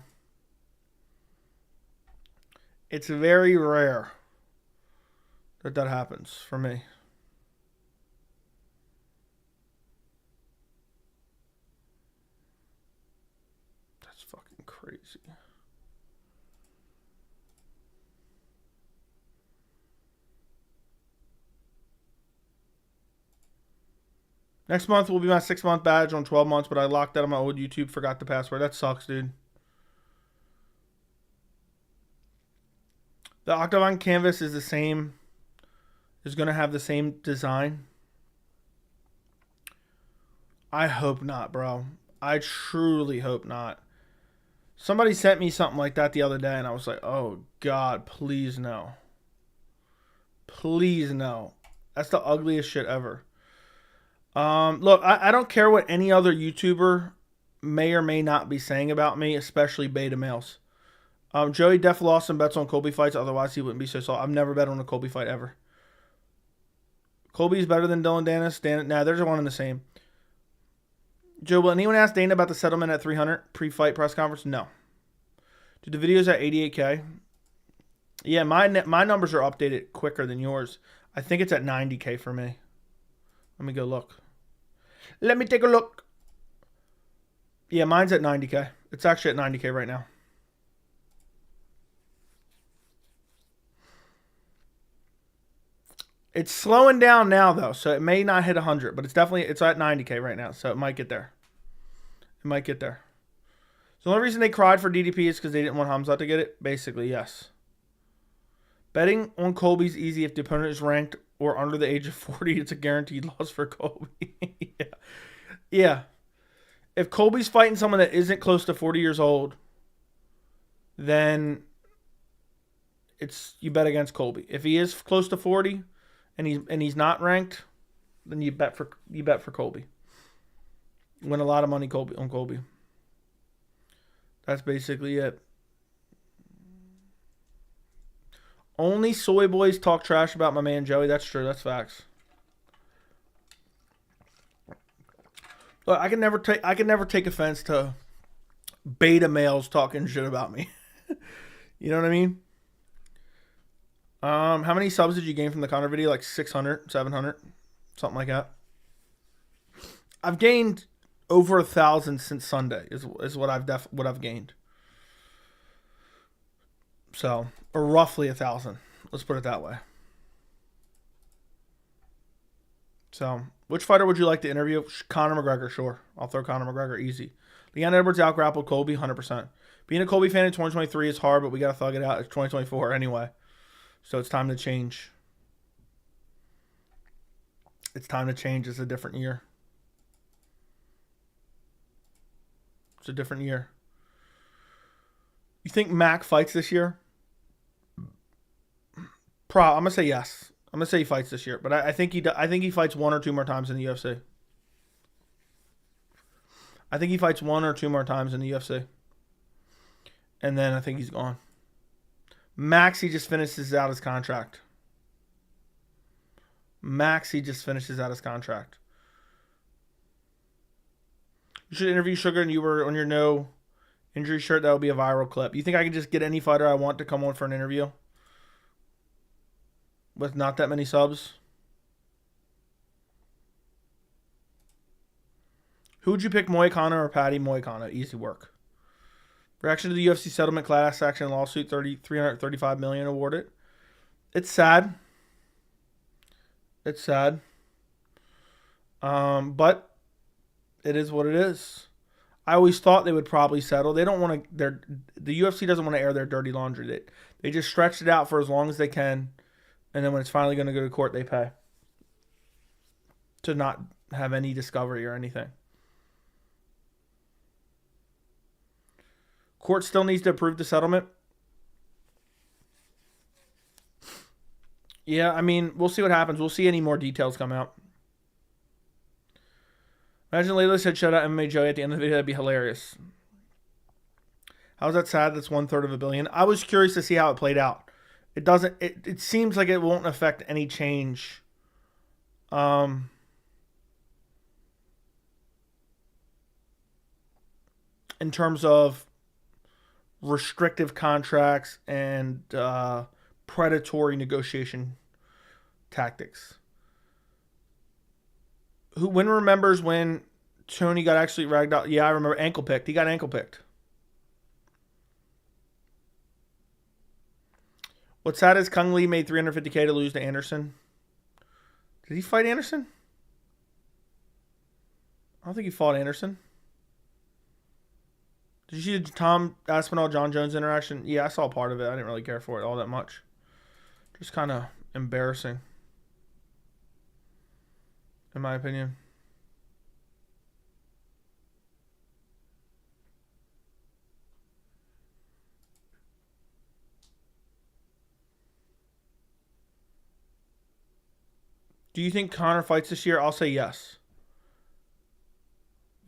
It's very rare that happens for me. That's fucking crazy. Next month will be my 6-month badge on 12 months, but I locked out of my old YouTube, forgot the password. That sucks, dude. The Octagon canvas is the same, is going to have the same design. I hope not, bro. I truly hope not. Somebody sent me something like that the other day, and I was like, oh, God, please no. Please no. That's the ugliest shit ever. Look, I don't care what any other YouTuber may or may not be saying about me, especially beta males. Joey Def Lawson bets on Colby fights, otherwise he wouldn't be so soft. I've never bet on a Colby fight ever. Colby's better than Dylan Dennis. Nah, there's one in the same. Joe, will anyone ask Dana about the settlement at 300 pre-fight press conference? No. Dude, the video's at 88K. Yeah, my numbers are updated quicker than yours. I think it's at 90K for me. Let me go look. Let me take a look. Yeah, mine's at 90K. It's actually at 90K right now. It's slowing down now, though, so it may not hit 100, but it's at 90K right now, so it might get there. It might get there. So the only reason they cried for DDP is because they didn't want Hamzat to get it? Basically, yes. Betting on Colby's easy if the opponent is ranked or under the age of 40. It's a guaranteed loss for Colby. Yeah. If Colby's fighting someone that isn't close to 40 years old, then you bet against Colby. If he is close to 40 and he's not ranked, then you bet for Colby. Win a lot of money on Colby. That's basically it. Only soy boys talk trash about my man Joey. That's true. That's facts. Look, I can never take offense to beta males talking shit about me. You know what I mean? How many subs did you gain from the Conor video? Like 600, 700, something like that. I've gained over 1,000 since Sunday. Is what I've gained. So, or roughly 1,000. Let's put it that way. So, which fighter would you like to interview? Conor McGregor, sure. I'll throw Conor McGregor easy. Leon Edwards out-grappled Colby, 100%. Being a Colby fan in 2023 is hard, but we got to thug it out. It's 2024 anyway. So, it's time to change. It's time to change. It's a different year. It's a different year. You think Mac fights this year? I'm gonna say yes. I'm gonna say he fights this year, but I think he fights 1 or 2 more times in the UFC. I think he fights 1 or 2 more times in the UFC, and then I think he's gone. Max, he just finishes out his contract. You should interview Sugar, and you were on your no injury shirt. That would be a viral clip. You think I can just get any fighter I want to come on for an interview? With not that many subs? Who would you pick, Moicano or Patty? Moicano. Easy work. Reaction to the UFC settlement class action lawsuit, $335 million awarded. It's sad. But it is what it is. I always thought they would probably settle. They don't want to. The UFC doesn't want to air their dirty laundry. They just stretched it out for as long as they can. And then when it's finally going to go to court, they pay to not have any discovery or anything. Court still needs to approve the settlement. Yeah, I mean, we'll see what happens. We'll see any more details come out. Imagine Layla said shout out MMA Joey at the end of the video. That'd be hilarious. How's that sad? That's 1/3 of $1 billion. I was curious to see how it played out. It seems like it won't affect any change. In terms of restrictive contracts and predatory negotiation tactics. When remembers when Tony got actually ragged out? Yeah, I remember ankle picked. He got ankle picked. What's sad is Kung Lee made $350K to lose to Anderson. Did he fight Anderson? I don't think he fought Anderson. Did you see the Tom Aspinall John Jones interaction? Yeah, I saw part of it. I didn't really care for it all that much. Just kind of embarrassing, in my opinion. Do you think Conor fights this year? I'll say yes.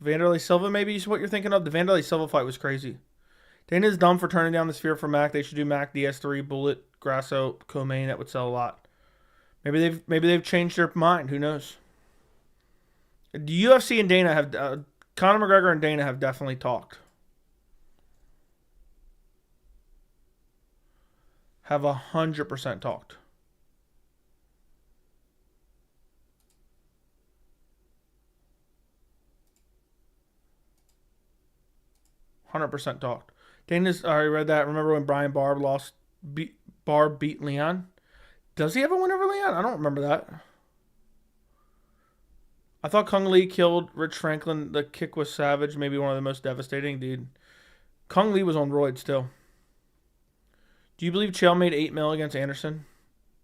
Vanderlei Silva, maybe is what you're thinking of. The Vanderlei Silva fight was crazy. Dana's dumb for turning down the sphere for Mac. They should do Mac, DS3, Bullet, Grasso, Co-Main. That would sell a lot. Maybe they've changed their mind. Who knows? The UFC and Dana have Conor McGregor and Dana have definitely talked. Have 100% talked. 100% talked. Dana's I already read that. Remember when Brian Barb beat Leon? Does he have a win over Leon? I don't remember that. I thought Kung Lee killed Rich Franklin. The kick was savage. Maybe one of the most devastating, dude. Kung Lee was on roids still. Do you believe Chael made $8 million against Anderson?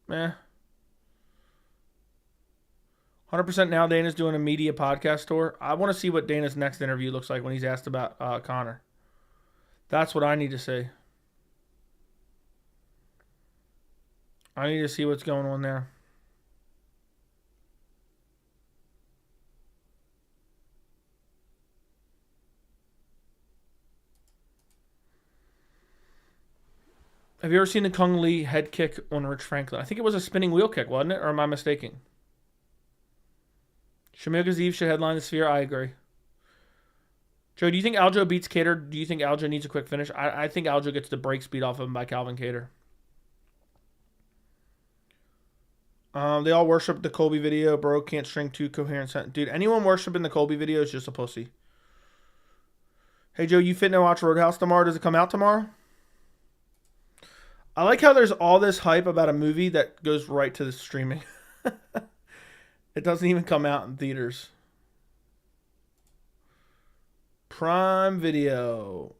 100% now Dana's doing a media podcast tour. I want to see what Dana's next interview looks like when he's asked about Conor. That's what I need to see. I need to see what's going on there. Have you ever seen the Kung Lee head kick on Rich Franklin? I think it was a spinning wheel kick, wasn't it? Or am I mistaken? Shamil Ghaziv should headline the Sphere. I agree. Joe, do you think Aljo beats Cater? Do you think Aljo needs a quick finish? I think Aljo gets the break speed off of him by Calvin Cater. They all worship the Colby video. Bro can't string two coherent sentences. Dude, anyone worshiping the Colby video is just a pussy. Hey, Joe, you fit to watch Roadhouse tomorrow? Does it come out tomorrow? I like how there's all this hype about a movie that goes right to the streaming. It doesn't even come out in theaters. Prime Video.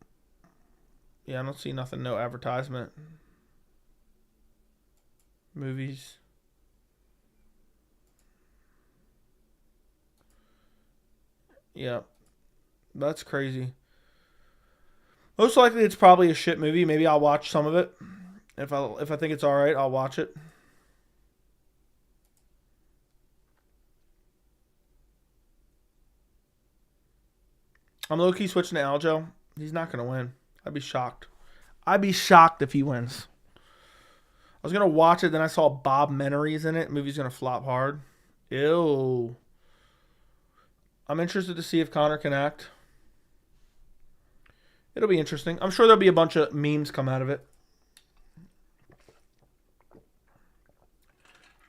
Yeah, I don't see nothing. No advertisement. Movies. Yeah. That's crazy. Most likely it's probably a shit movie. Maybe I'll watch some of it. If I think it's alright, I'll watch it. I'm low-key switching to Aljo. He's not going to win. I'd be shocked. I'd be shocked if he wins. I was going to watch it, then I saw Bob Menery's in it. The movie's going to flop hard. Ew. I'm interested to see if Conor can act. It'll be interesting. I'm sure there'll be a bunch of memes come out of it.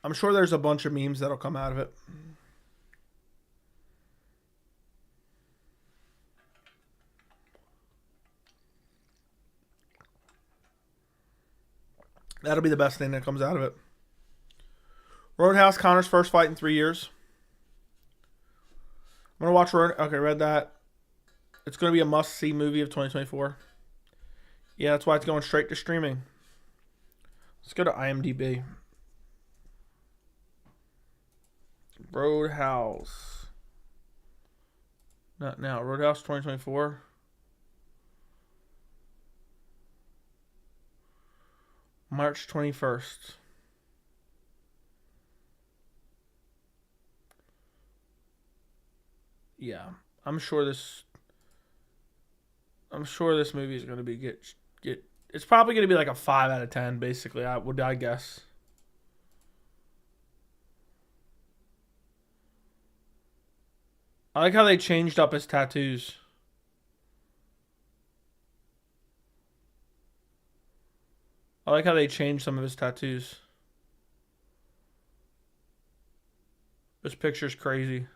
I'm sure there's a bunch of memes that'll come out of it. That'll be the best thing that comes out of it. Roadhouse, Conor's first fight in 3 years. I'm going to watch Okay, read that. It's going to be a must-see movie of 2024. Yeah, that's why it's going straight to streaming. Let's go to IMDb. Roadhouse. Not now. Roadhouse 2024. March 21st. Yeah, I'm sure this movie is going to be get. It's probably going to be like a 5 out of 10 basically. I guess. I like how they changed up his tattoos. I like how they changed some of his tattoos. This picture's crazy.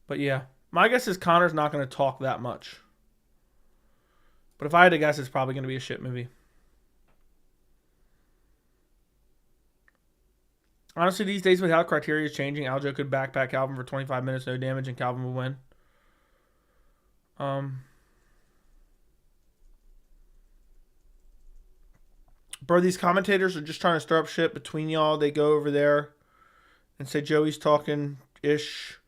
But yeah, my guess is Conor's not going to talk that much. But if I had to guess, it's probably going to be a shit movie. Honestly, these days with how criteria is changing, Aljo could backpack Calvin for 25 minutes, no damage, and Calvin will win. Bro, these commentators are just trying to stir up shit between y'all. They go over there and say Joey's talking ish.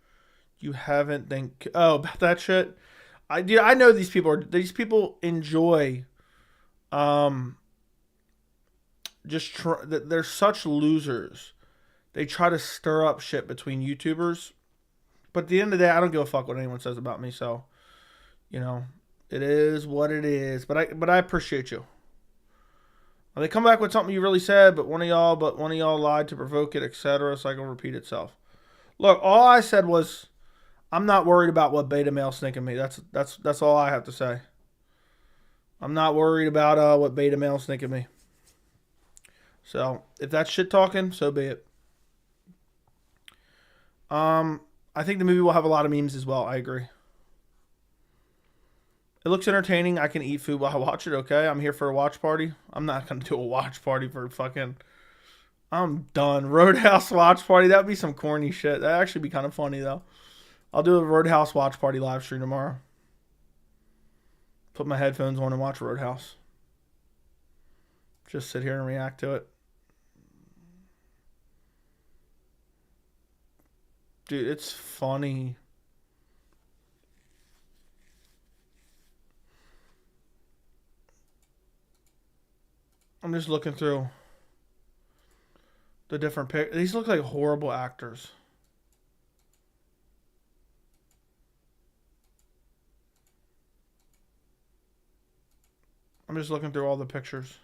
You haven't think about that shit. I know these people are. These people enjoy, they're such losers. They try to stir up shit between YouTubers, but at the end of the day, I don't give a fuck what anyone says about me. So, you know, it is what it is. But I appreciate you. They come back with something you really said, but one of y'all lied to provoke it, etc. Cycle repeat itself. Look, all I said was, I'm not worried about what beta males think of me. That's all I have to say. I'm not worried about what beta males think of me. So if that's shit talking, so be it. I think the movie will have a lot of memes as well. I agree. It looks entertaining. I can eat food while I watch it, okay? I'm here for a watch party. I'm not going to do a watch party for fucking... I'm done. Roadhouse watch party. That would be some corny shit. That'd actually be kind of funny, though. I'll do a Roadhouse watch party live stream tomorrow. Put my headphones on and watch Roadhouse. Just sit here and react to it. Dude, it's funny. I'm just looking through the different pictures. These look like horrible actors. I'm just looking through all the pictures.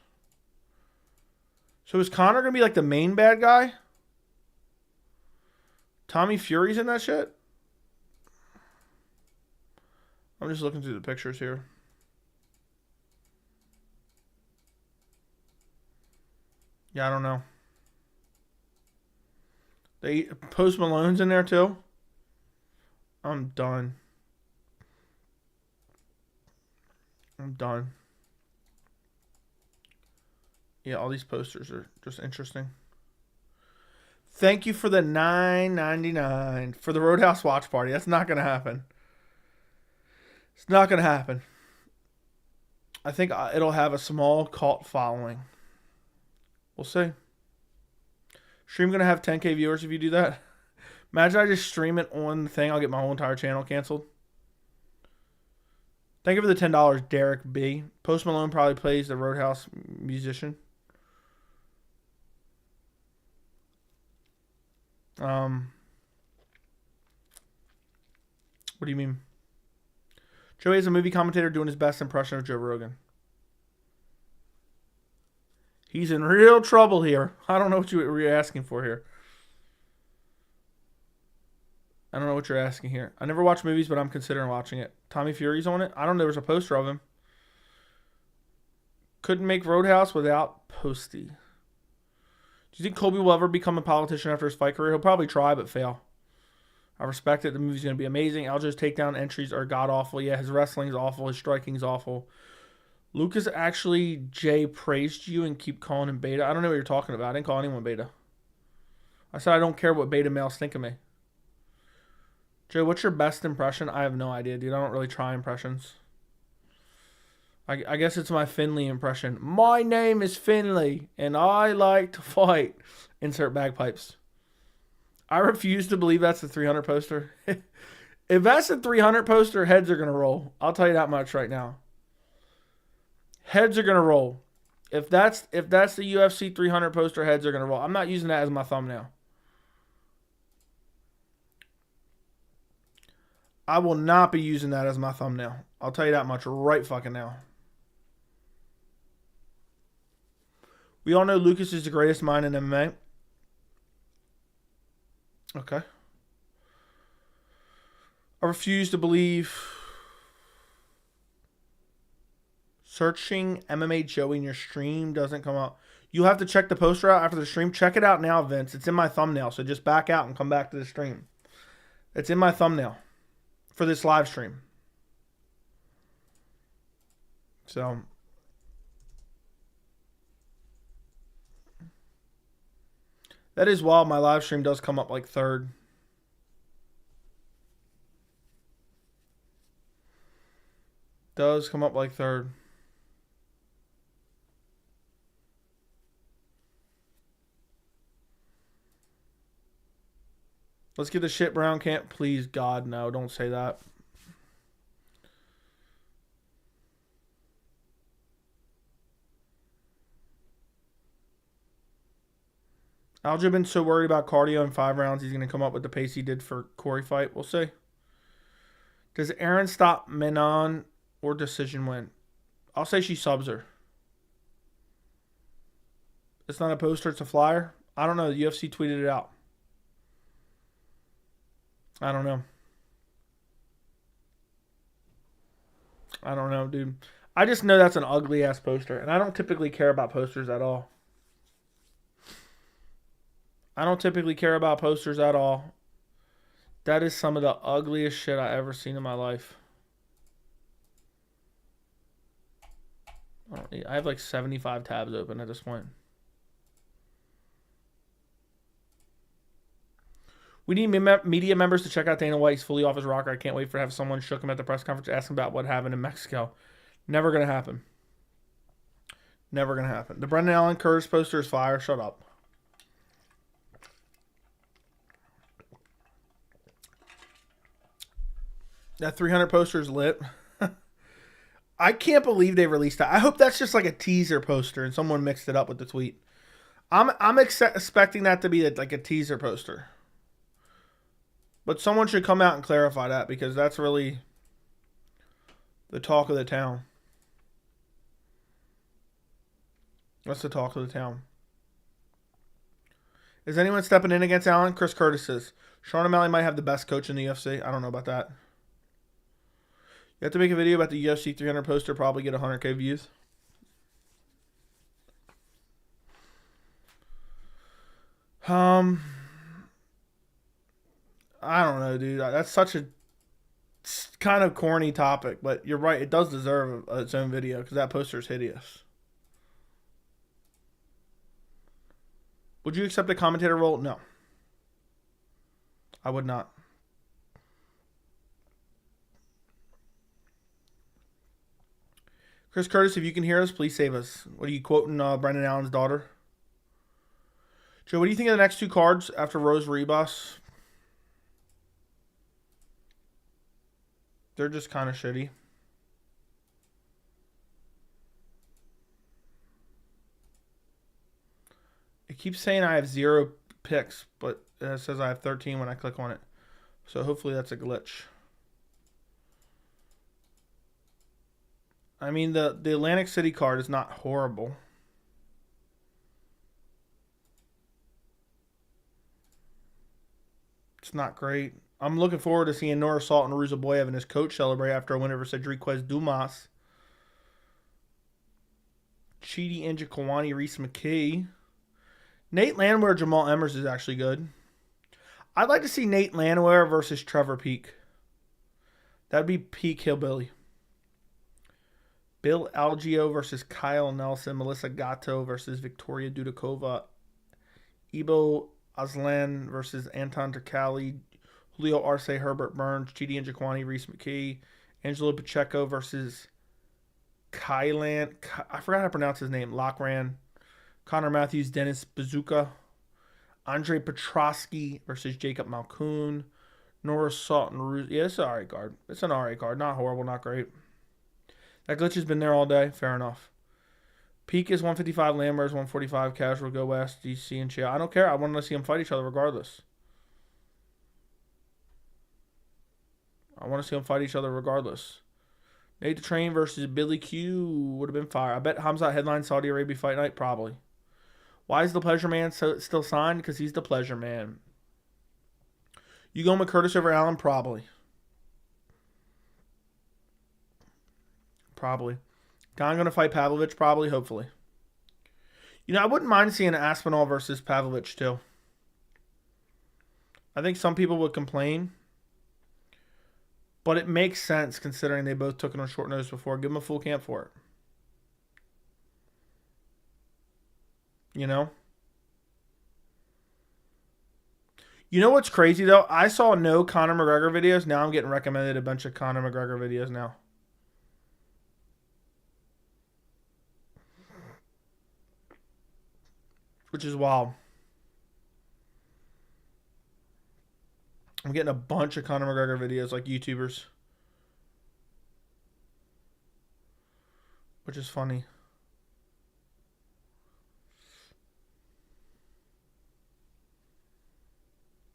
So is Conor going to be like the main bad guy? Tommy Fury's in that shit? I'm just looking through the pictures here. Yeah, I don't know. Post Malone's in there too? I'm done. Yeah, all these posters are just interesting. Thank you for the $9.99 for the Roadhouse watch party. That's not going to happen. It's not going to happen. I think it'll have a small cult following. We'll see. Stream going to have 10K viewers if you do that. Imagine I just stream it on the thing. I'll get my whole entire channel canceled. Thank you for the $10, Derek B. Post Malone probably plays the Roadhouse musician. What do you mean? Joey is a movie commentator doing his best impression of Joe Rogan. He's in real trouble here. I don't know what you're asking for here. I don't know what you're asking here. I never watch movies, but I'm considering watching it. Tommy Fury's on it? I don't know. There's a poster of him. Couldn't make Roadhouse without Posty. Do you think Colby will ever become a politician after his fight career? He'll probably try, but fail. I respect it. The movie's going to be amazing. Aljo's takedown entries are god-awful. Yeah, his wrestling's awful. His striking's awful. Lucas actually, Jay, praised you and keep calling him beta. I don't know what you're talking about. I didn't call anyone beta. I said I don't care what beta males think of me. Joe, what's your best impression? I have no idea, dude. I don't really try impressions. I guess it's my Finley impression. My name is Finley, and I like to fight. Insert bagpipes. I refuse to believe that's the 300 poster. If that's the 300 poster, heads are going to roll. I'll tell you that much right now. Heads are going to roll. If that's the UFC 300 poster, heads are going to roll. I'm not using that as my thumbnail. I will not be using that as my thumbnail. I'll tell you that much right fucking now. We all know Lucas is the greatest mind in MMA. Okay. I refuse to believe. Searching MMA Joey in your stream doesn't come up. You'll have to check the poster out after the stream. Check it out now, Vince. It's in my thumbnail. So just back out and come back to the stream. It's in my thumbnail for this live stream. So. That is wild. My live stream does come up like third. Does come up like third. Let's get the shit Brown camp. Please, God, no. Don't say that. Aljo been so worried about cardio in 5 rounds. He's going to come up with the pace he did for Corey fight. We'll see. Does Aaron stop Menon or decision win? I'll say she subs her. It's not a poster. It's a flyer. I don't know. The UFC tweeted it out. I don't know. I don't know, dude. I just know that's an ugly-ass poster. And I don't typically care about posters at all. I don't typically care about posters at all. That is some of the ugliest shit I ever seen in my life. I have like 75 tabs open at this point. We need media members to check out Dana White. He's fully off his rocker. I can't wait for to have someone shook him at the press conference, ask him about what happened in Mexico. Never going to happen. Never going to happen. The Brendan Allen Curtis poster is fire. Shut up. That 300 poster is lit. I can't believe they released that. I hope that's just like a teaser poster and someone mixed it up with the tweet. I'm expecting that to be like a teaser poster. But someone should come out and clarify that because that's really the talk of the town. That's the talk of the town. Is anyone stepping in against Allen? Chris Curtis is. Sean O'Malley might have the best coach in the UFC. I don't know about that. You have to make a video about the UFC 300 poster, probably get 100K views. I don't know, dude. That's such a kind of corny topic, but you're right. It does deserve its own video because that poster is hideous. Would you accept a commentator role? No. I would not. Chris Curtis, if you can hear us, please save us. What are you quoting Brendan Allen's daughter? Joe, what do you think of the next 2 cards after Rose Ribas? They're just kind of shitty. It keeps saying I have 0 picks, but it says I have 13 when I click on it. So hopefully that's a glitch. I mean, the Atlantic City card is not horrible. It's not great. I'm looking forward to seeing Nora Salt and Aruza Boyev and his coach celebrate after a win over Cedriquez Dumas. Chidi Njokuani, Reese McKee. Nate Landwehr, Jamal Emmers is actually good. I'd like to see Nate Landwehr versus Trevor Peak. That'd be Peak Hillbilly. Bill Algeo versus Kyle Nelson. Melissa Gatto versus Victoria Dudakova. Ibo Aslan versus Anton Tercali. Julio Arce, Herbert Burns. Chidi Njokuani, Reese McKee. Angelo Pacheco versus Kylan. I forgot how to pronounce his name. Lochran. Connor Matthews, Dennis Bazooka. Andre Petrosky versus Jacob Malkoon. Nora Salt and Ruse. Yeah, it's an alright card. It's an alright card. Not horrible, not great. That glitch has been there all day. Fair enough. Peak is 155. Lambert is 145. Casual, Go West, DC, and Chia. I don't care. I want to see them fight each other regardless. Nate the Train versus Billy Q would have been fire. I bet Hamzat headline Saudi Arabia fight night. Probably. Why is the Pleasure Man still signed? Because he's the Pleasure Man. You going with Curtis over Allen? Probably. Khan going to fight Pavlovich? Probably, hopefully. You know, I wouldn't mind seeing Aspinall versus Pavlovich, too. I think some people would complain. But it makes sense considering they both took it on short notice before. Give them a full camp for it. You know? You know what's crazy though? I saw no Conor McGregor videos. Now I'm getting recommended a bunch of Conor McGregor videos now. Which is wild. I'm getting a bunch of Conor McGregor videos, like YouTubers. Which is funny.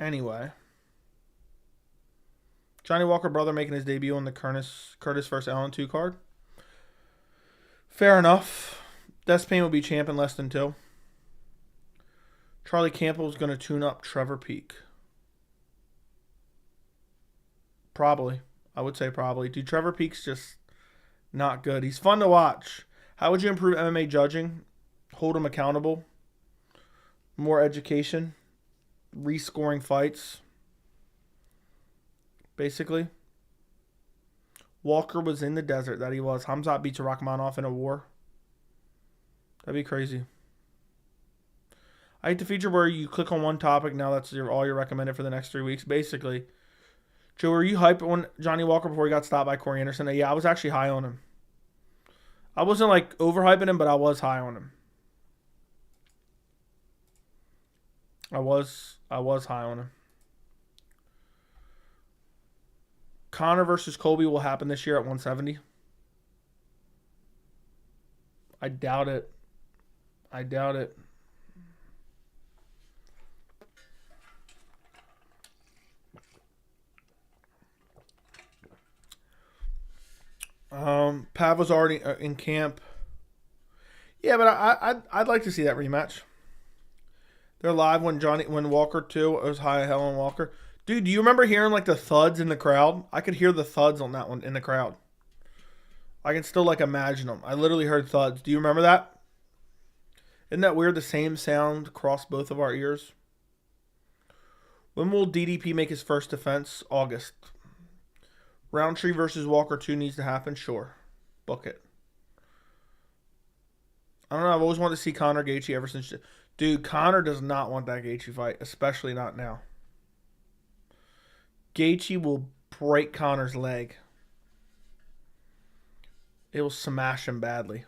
Anyway. Johnny Walker brother making his debut on the Curtis vs. Allen 2 card. Fair enough. Despayne will be champ in less than 2. Charlie Campbell's going to tune up Trevor Peak. Probably. I would say probably. Dude, Trevor Peak's just not good. He's fun to watch. How would you improve MMA judging? Hold him accountable. More education. Rescoring fights. Basically. Walker was in the desert. That he was. Hamzat beats Rakhmonov in a war. That'd be crazy. I hate the feature where you click on one topic. Now that's all you're recommended for the next 3 weeks. Basically. Joe, were you hyped on Johnny Walker before he got stopped by Corey Anderson? Yeah, I was actually high on him. I wasn't like overhyping him, but I was high on him. I was high on him. Conor versus Colby will happen this year at 170. I doubt it. I doubt it. Pav was already in camp. Yeah, but I'd like to see that rematch. They're live when Walker too. It was high hell on Walker. Dude, do you remember hearing like the thuds in the crowd? I could hear the thuds on that one in the crowd. I can still like imagine them. I literally heard thuds. Do you remember that? Isn't that weird? The same sound crossed both of our ears. When will DDP make his first defense? August. Roundtree versus Walker 2 needs to happen. Sure. Book it. I don't know. I've always wanted to see Conor Gaethje ever since. Dude, Conor does not want that Gaethje fight, especially not now. Gaethje will break Conor's leg. It will smash him badly.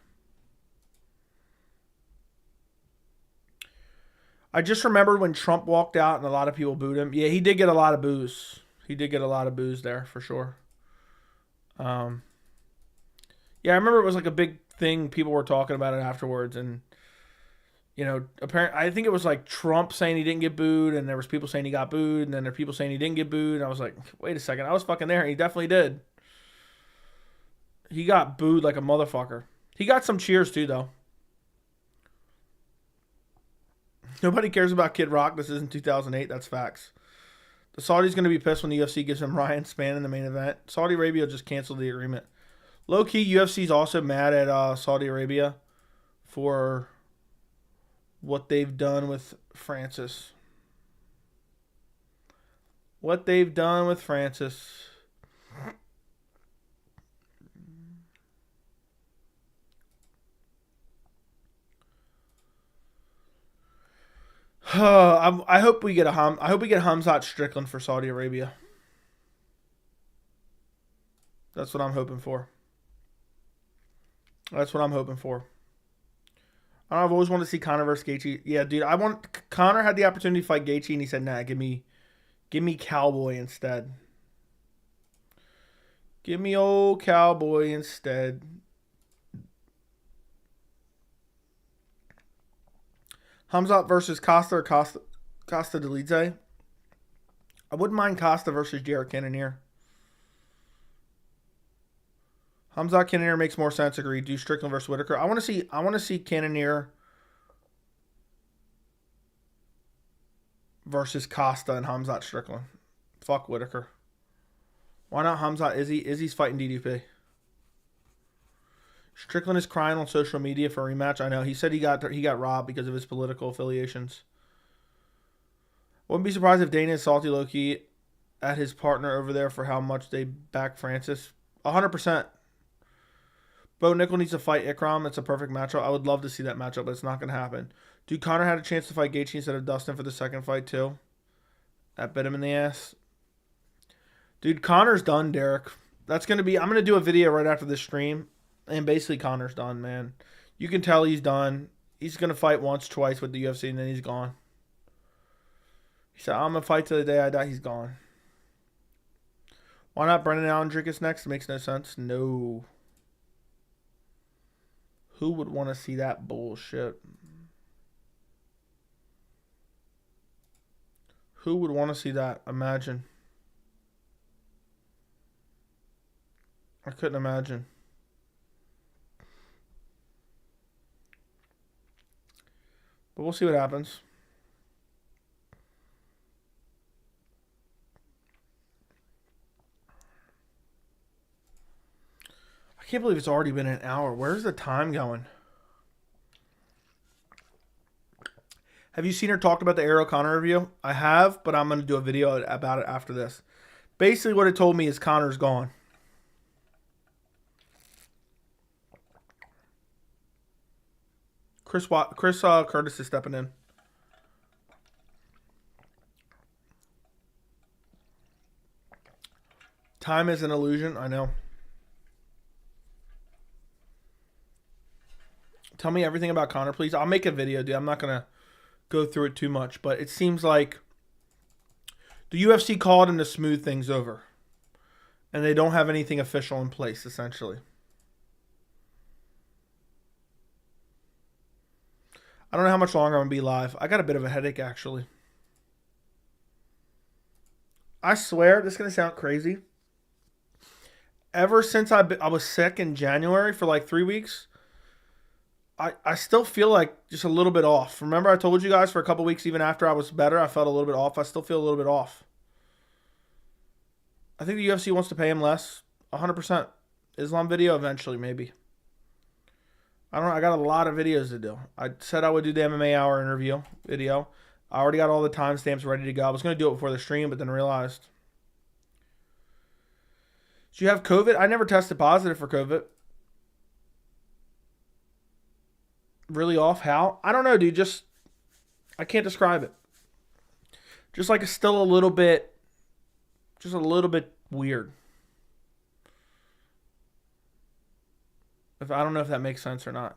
I just remembered when Trump walked out and a lot of people booed him. Yeah, he did get a lot of boos. He did get a lot of boos there for sure. Yeah, I remember it was like a big thing. People were talking about it afterwards, and apparently, I think it was like Trump saying he didn't get booed, and there was people saying he got booed, and then there were people saying he didn't get booed. And I was like, wait a second, I was fucking there. He definitely did. He got booed like a motherfucker. He got some cheers too, though. Nobody cares about Kid Rock. This isn't 2008. That's facts. The Saudi's going to be pissed when the UFC gives him Ryan Spann in the main event. Saudi Arabia just canceled the agreement. Low-key, UFC's also mad at Saudi Arabia for what they've done with Francis. What they've done with Francis. I hope we get Hamzat Strickland for Saudi Arabia. That's what I'm hoping for. That's what I'm hoping for. I've always wanted to see Conor versus Gaethje. Yeah, dude, Conor had the opportunity to fight Gaethje, and he said, "Nah, give me Cowboy instead. Give me old Cowboy instead." Hamzat versus Costa or Costa Delize. I wouldn't mind Costa versus Jared Cannonier. Hamzat Cannonier makes more sense. Agreed. Do Strickland versus Whitaker. I want to see Cannonier versus Costa and Hamzat Strickland. Fuck Whitaker. Why not Hamzat Izzy? Izzy's fighting DDP. Strickland is crying on social media for a rematch. I know. He said he got robbed because of his political affiliations. Wouldn't be surprised if Dana is salty low-key at his partner over there for how much they back Francis. 100%. Bo Nickel needs to fight Ikram. It's a perfect matchup. I would love to see that matchup, but it's not going to happen. Dude, Conor had a chance to fight Gaethje instead of Dustin for the second fight, too. That bit him in the ass. Dude, Conor's done, Derek. That's going to be... I'm going to do a video right after this stream. And basically, Conor's done, man. You can tell he's done. He's going to fight once, twice with the UFC, and then he's gone. He said, I'm going to fight till the day I die. He's gone. Why not Brendan Allen Drickus next? It makes no sense. No. Who would want to see that bullshit? Who would want to see that? Imagine. I couldn't imagine. But we'll see what happens. I can't believe it's already been an hour. Where's the time going? Have you seen or talked about the Ariel Conor review? I have, but I'm going to do a video about it after this. Basically, what it told me is Conor's gone. Chris Curtis is stepping in. Time is an illusion. I know. Tell me everything about Conor, please. I'll make a video, dude. I'm not going to go through it too much, but it seems like the UFC called him to smooth things over. And they don't have anything official in place, essentially. I don't know how much longer I'm going to be live. I got a bit of a headache, actually. I swear, this is going to sound crazy. Ever since I was sick in January for like 3 weeks, I still feel like just a little bit off. Remember I told you guys for a couple weeks, even after I was better, I felt a little bit off. I still feel a little bit off. I think the UFC wants to pay him less. 100%. Islam video eventually, maybe. I don't know. I got a lot of videos to do. I said I would do the MMA Hour interview video. I already got all the timestamps ready to go. I was going to do it before the stream, but then realized. Do you have COVID? I never tested positive for COVID. Really off? How? I don't know, dude. Just, I can't describe it. Just like it's still a little bit weird. I don't know if that makes sense or not.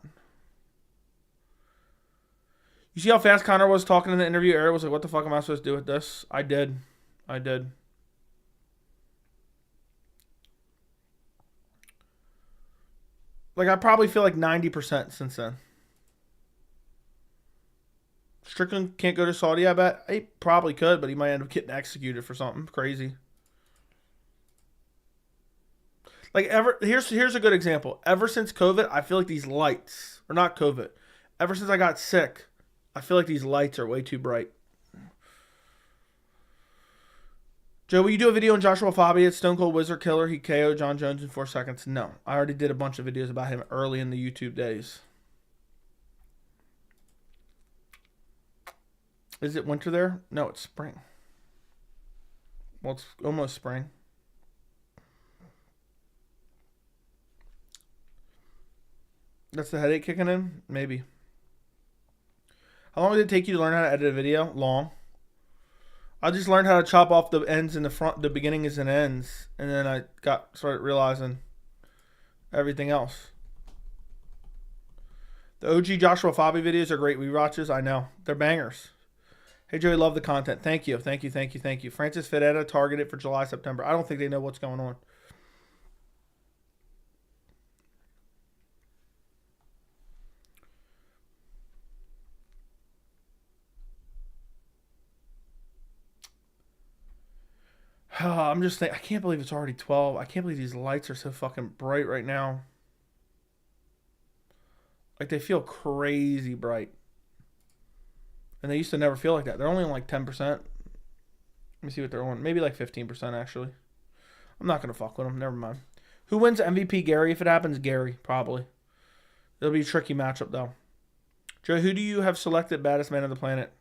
You see how fast Conor was talking in the interview? Eric was like, what the fuck am I supposed to do with this? I did. Like, I probably feel like 90% since then. Strickland can't go to Saudi, I bet. He probably could, but he might end up getting executed for something crazy. Like, here's a good example. Ever since COVID, I feel like these lights, or not COVID, ever since I got sick, I feel like these lights are way too bright. Joe, will you do a video on Joshua Fabi at Stone Cold Wizard Killer? He KO'd John Jones in 4 seconds. No, I already did a bunch of videos about him early in the YouTube days. Is it winter there? No, it's spring. Well, it's almost spring. That's the headache kicking in? Maybe. How long did it take you to learn how to edit a video? Long. I just learned how to chop off the ends in the front, the beginnings and ends, and then I started realizing everything else. The OG Joshua Fabi videos are great rewatches. I know. They're bangers. Hey, Joey, love the content. Thank you. Francis Fedetta targeted for July, September. I don't think they know what's going on. I'm just thinking, I can't believe it's already 12. I can't believe these lights are so fucking bright right now. Like, they feel crazy bright. And they used to never feel like that. They're only on like 10%. Let me see what they're on. Maybe like 15%, actually. I'm not going to fuck with them. Never mind. Who wins MVP? Gary? If it happens, Gary, probably. It'll be a tricky matchup, though. Joe, who do you have selected baddest man on the planet?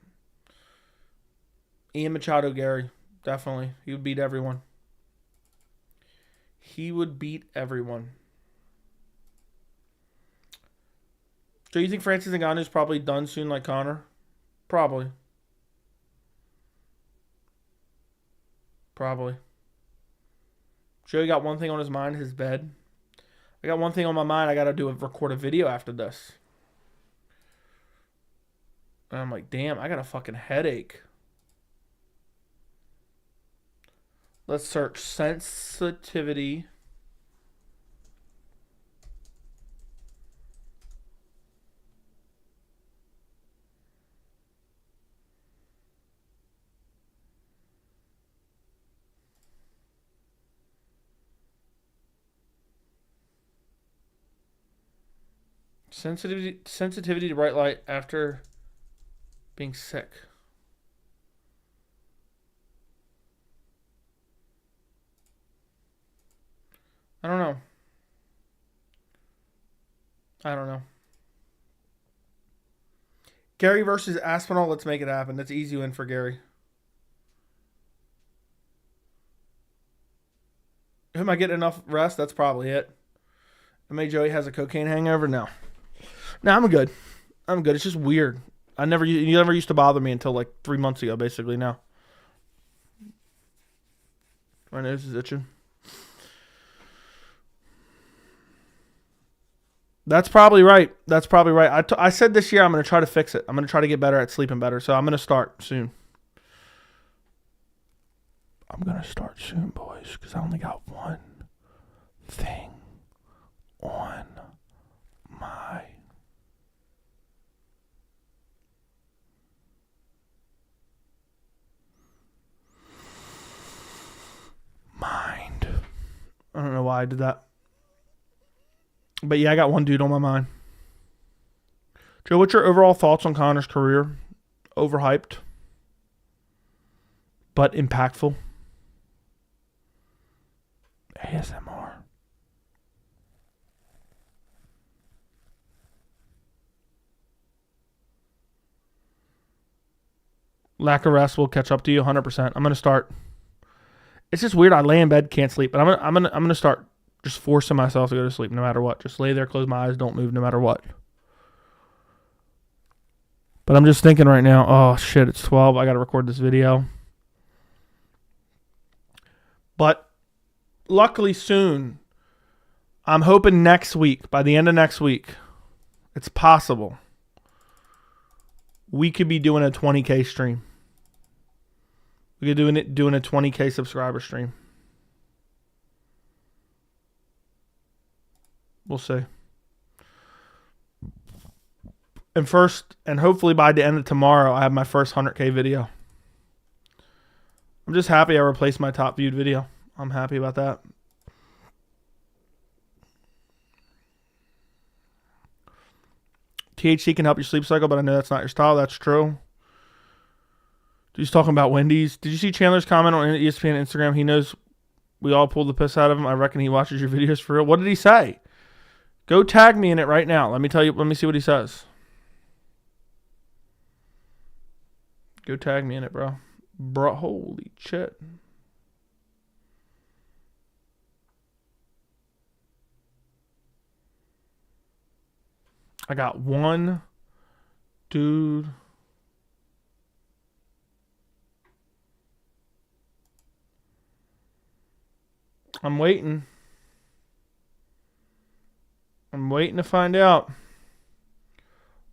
Ian Machado Garry. Definitely. He would beat everyone. So you think Francis Ngannou's probably done soon like Conor? Probably. Probably. Joey got one thing on his mind, his bed. I got one thing on my mind. I got to record a video after this. And I'm like, damn, I got a fucking headache. Let's search sensitivity. Sensitivity to bright light after being sick. I don't know. Gary versus Aspinall. Let's make it happen. That's easy win for Gary. Am I getting enough rest? That's probably it. Joey has a cocaine hangover? No. No, I'm good. It's just weird. You never used to bother me until like 3 months ago, basically now. My nose is itching. That's probably right. I said this year I'm going to try to fix it. I'm going to try to get better at sleeping better. So I'm going to start soon. Boys, because I only got one thing on my mind. I don't know why I did that. But yeah, I got one dude on my mind. Joe, what's your overall thoughts on Conor's career? Overhyped, but impactful. ASMR. Lack of rest will catch up to you 100%. I'm going to start. It's just weird. I lay in bed, can't sleep, but I'm gonna start just forcing myself to go to sleep no matter what. Just lay there, close my eyes, don't move no matter what. But I'm just thinking right now, oh shit, it's 12. I got to record this video. But luckily soon, I'm hoping next week, by the end of next week, it's possible, we could be doing a 20K stream. We could doing a 20K subscriber stream. We'll see. And hopefully by the end of tomorrow, I have my first 100K video. I'm just happy I replaced my top viewed video. I'm happy about that. THC can help your sleep cycle, but I know that's not your style. That's true. He's talking about Wendy's. Did you see Chandler's comment on ESPN Instagram? He knows we all pulled the piss out of him. I reckon he watches your videos for real. What did he say? Go tag me in it right now. Let me see what he says. Go tag me in it, bro. Bro, holy shit. I got one dude. I'm waiting to find out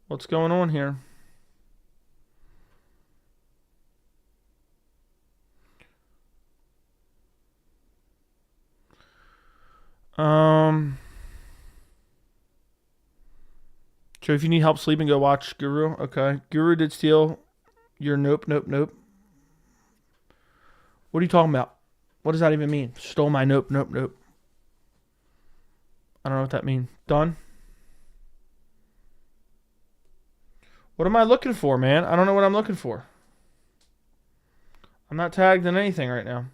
what's going on here. So if you need help sleeping, go watch Guru. Okay. Guru did steal your nope. What are you talking about? What does that even mean? Stole my nope. I don't know what that means. Done. What am I looking for, man? I don't know what I'm looking for. I'm not tagged in anything right now.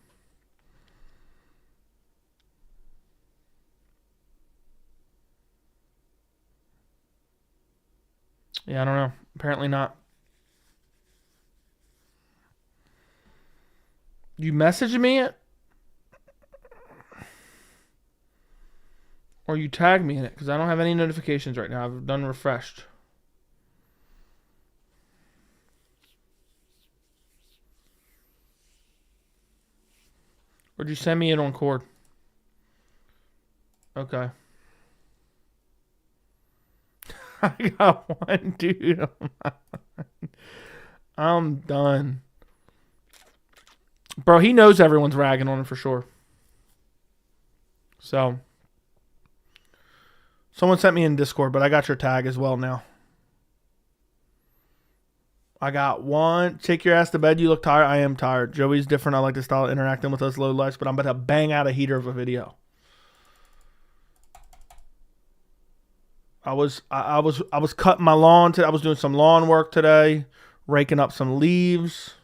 Yeah, I don't know. Apparently not. You messaged me it? Or you tag me in it? Because I don't have any notifications right now. I've done refreshed. Or did you send me it on cord? Okay. I got one, dude. I'm done. Bro, he knows everyone's ragging on him for sure. So, someone sent me in Discord, but I got your tag as well now. I got one. Take your ass to bed. You look tired. I am tired. Joey's different. I like the style of interacting with us low lives, but I'm about to bang out a heater of a video. I was cutting my lawn today. I was doing some lawn work today, raking up some leaves,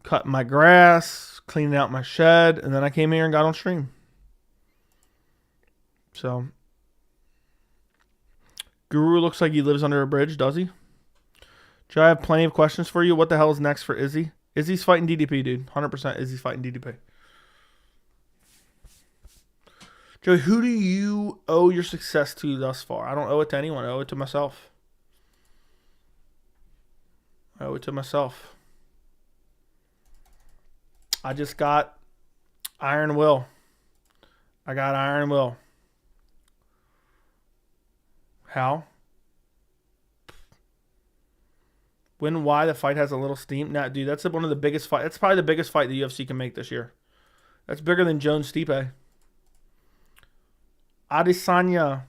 cutting my grass, cleaning out my shed, and then I came here and got on stream. So, Guru looks like he lives under a bridge, does he? Joe, I have plenty of questions for you. What the hell is next for Izzy? Izzy's fighting DDP, dude. 100% Izzy's fighting DDP. Joey, who do you owe your success to thus far? I don't owe it to anyone. I owe it to myself. I owe it to myself. I just got Iron Will. I got Iron Will. How? When, why the fight has a little steam? Nah, dude, that's one of the biggest fights. That's probably the biggest fight the UFC can make this year. That's bigger than Jones Stipe. Adesanya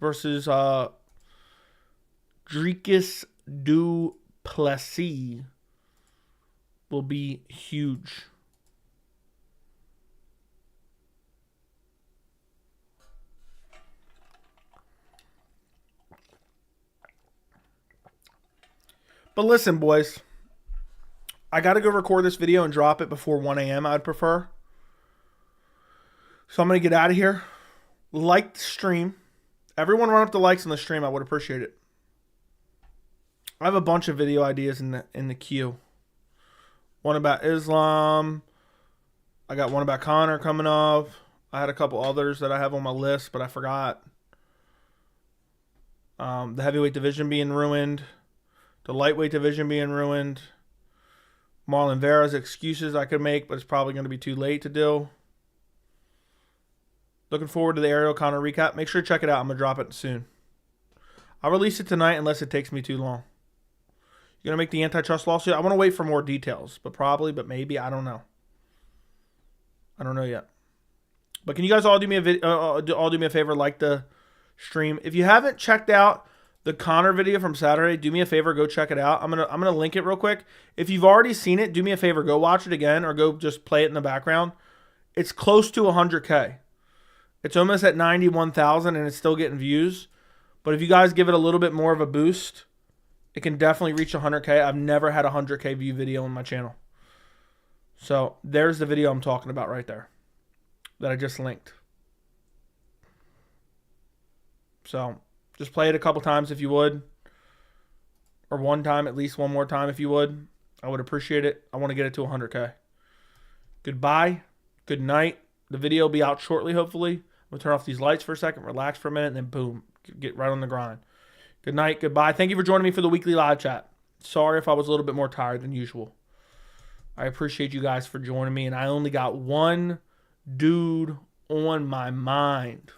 versus Dricus du Plessis will be huge. But listen, boys, I got to go record this video and drop it before 1 a.m. I'd prefer. So I'm going to get out of here. Like the stream. Everyone run up the likes on the stream. I would appreciate it. I have a bunch of video ideas in the queue. One about Islam. I got one about Conor coming up. I had a couple others that I have on my list, but I forgot. The heavyweight division being ruined. The lightweight division being ruined. Marlon Vera's excuses I could make, but it's probably going to be too late to do. Looking forward to the Ariel Conor recap. Make sure to check it out. I'm going to drop it soon. I'll release it tonight unless it takes me too long. You're going to make the antitrust lawsuit? I want to wait for more details, but maybe. I don't know. I don't know yet. But can you guys all do me a favor, like the stream? If you haven't checked out the Conor video from Saturday, do me a favor, go check it out. I'm gonna link it real quick. If you've already seen it, do me a favor, go watch it again or go just play it in the background. It's close to 100K. It's almost at 91,000 and it's still getting views. But if you guys give it a little bit more of a boost, it can definitely reach 100K. I've never had a 100K view video on my channel. So there's the video I'm talking about right there that I just linked. So just play it a couple times if you would. Or one time, at least one more time if you would. I would appreciate it. I want to get it to 100K. Goodbye. Good night. The video will be out shortly, hopefully. I'm going to turn off these lights for a second, relax for a minute, and then boom, get right on the grind. Good night. Goodbye. Thank you for joining me for the weekly live chat. Sorry if I was a little bit more tired than usual. I appreciate you guys for joining me, and I only got one dude on my mind.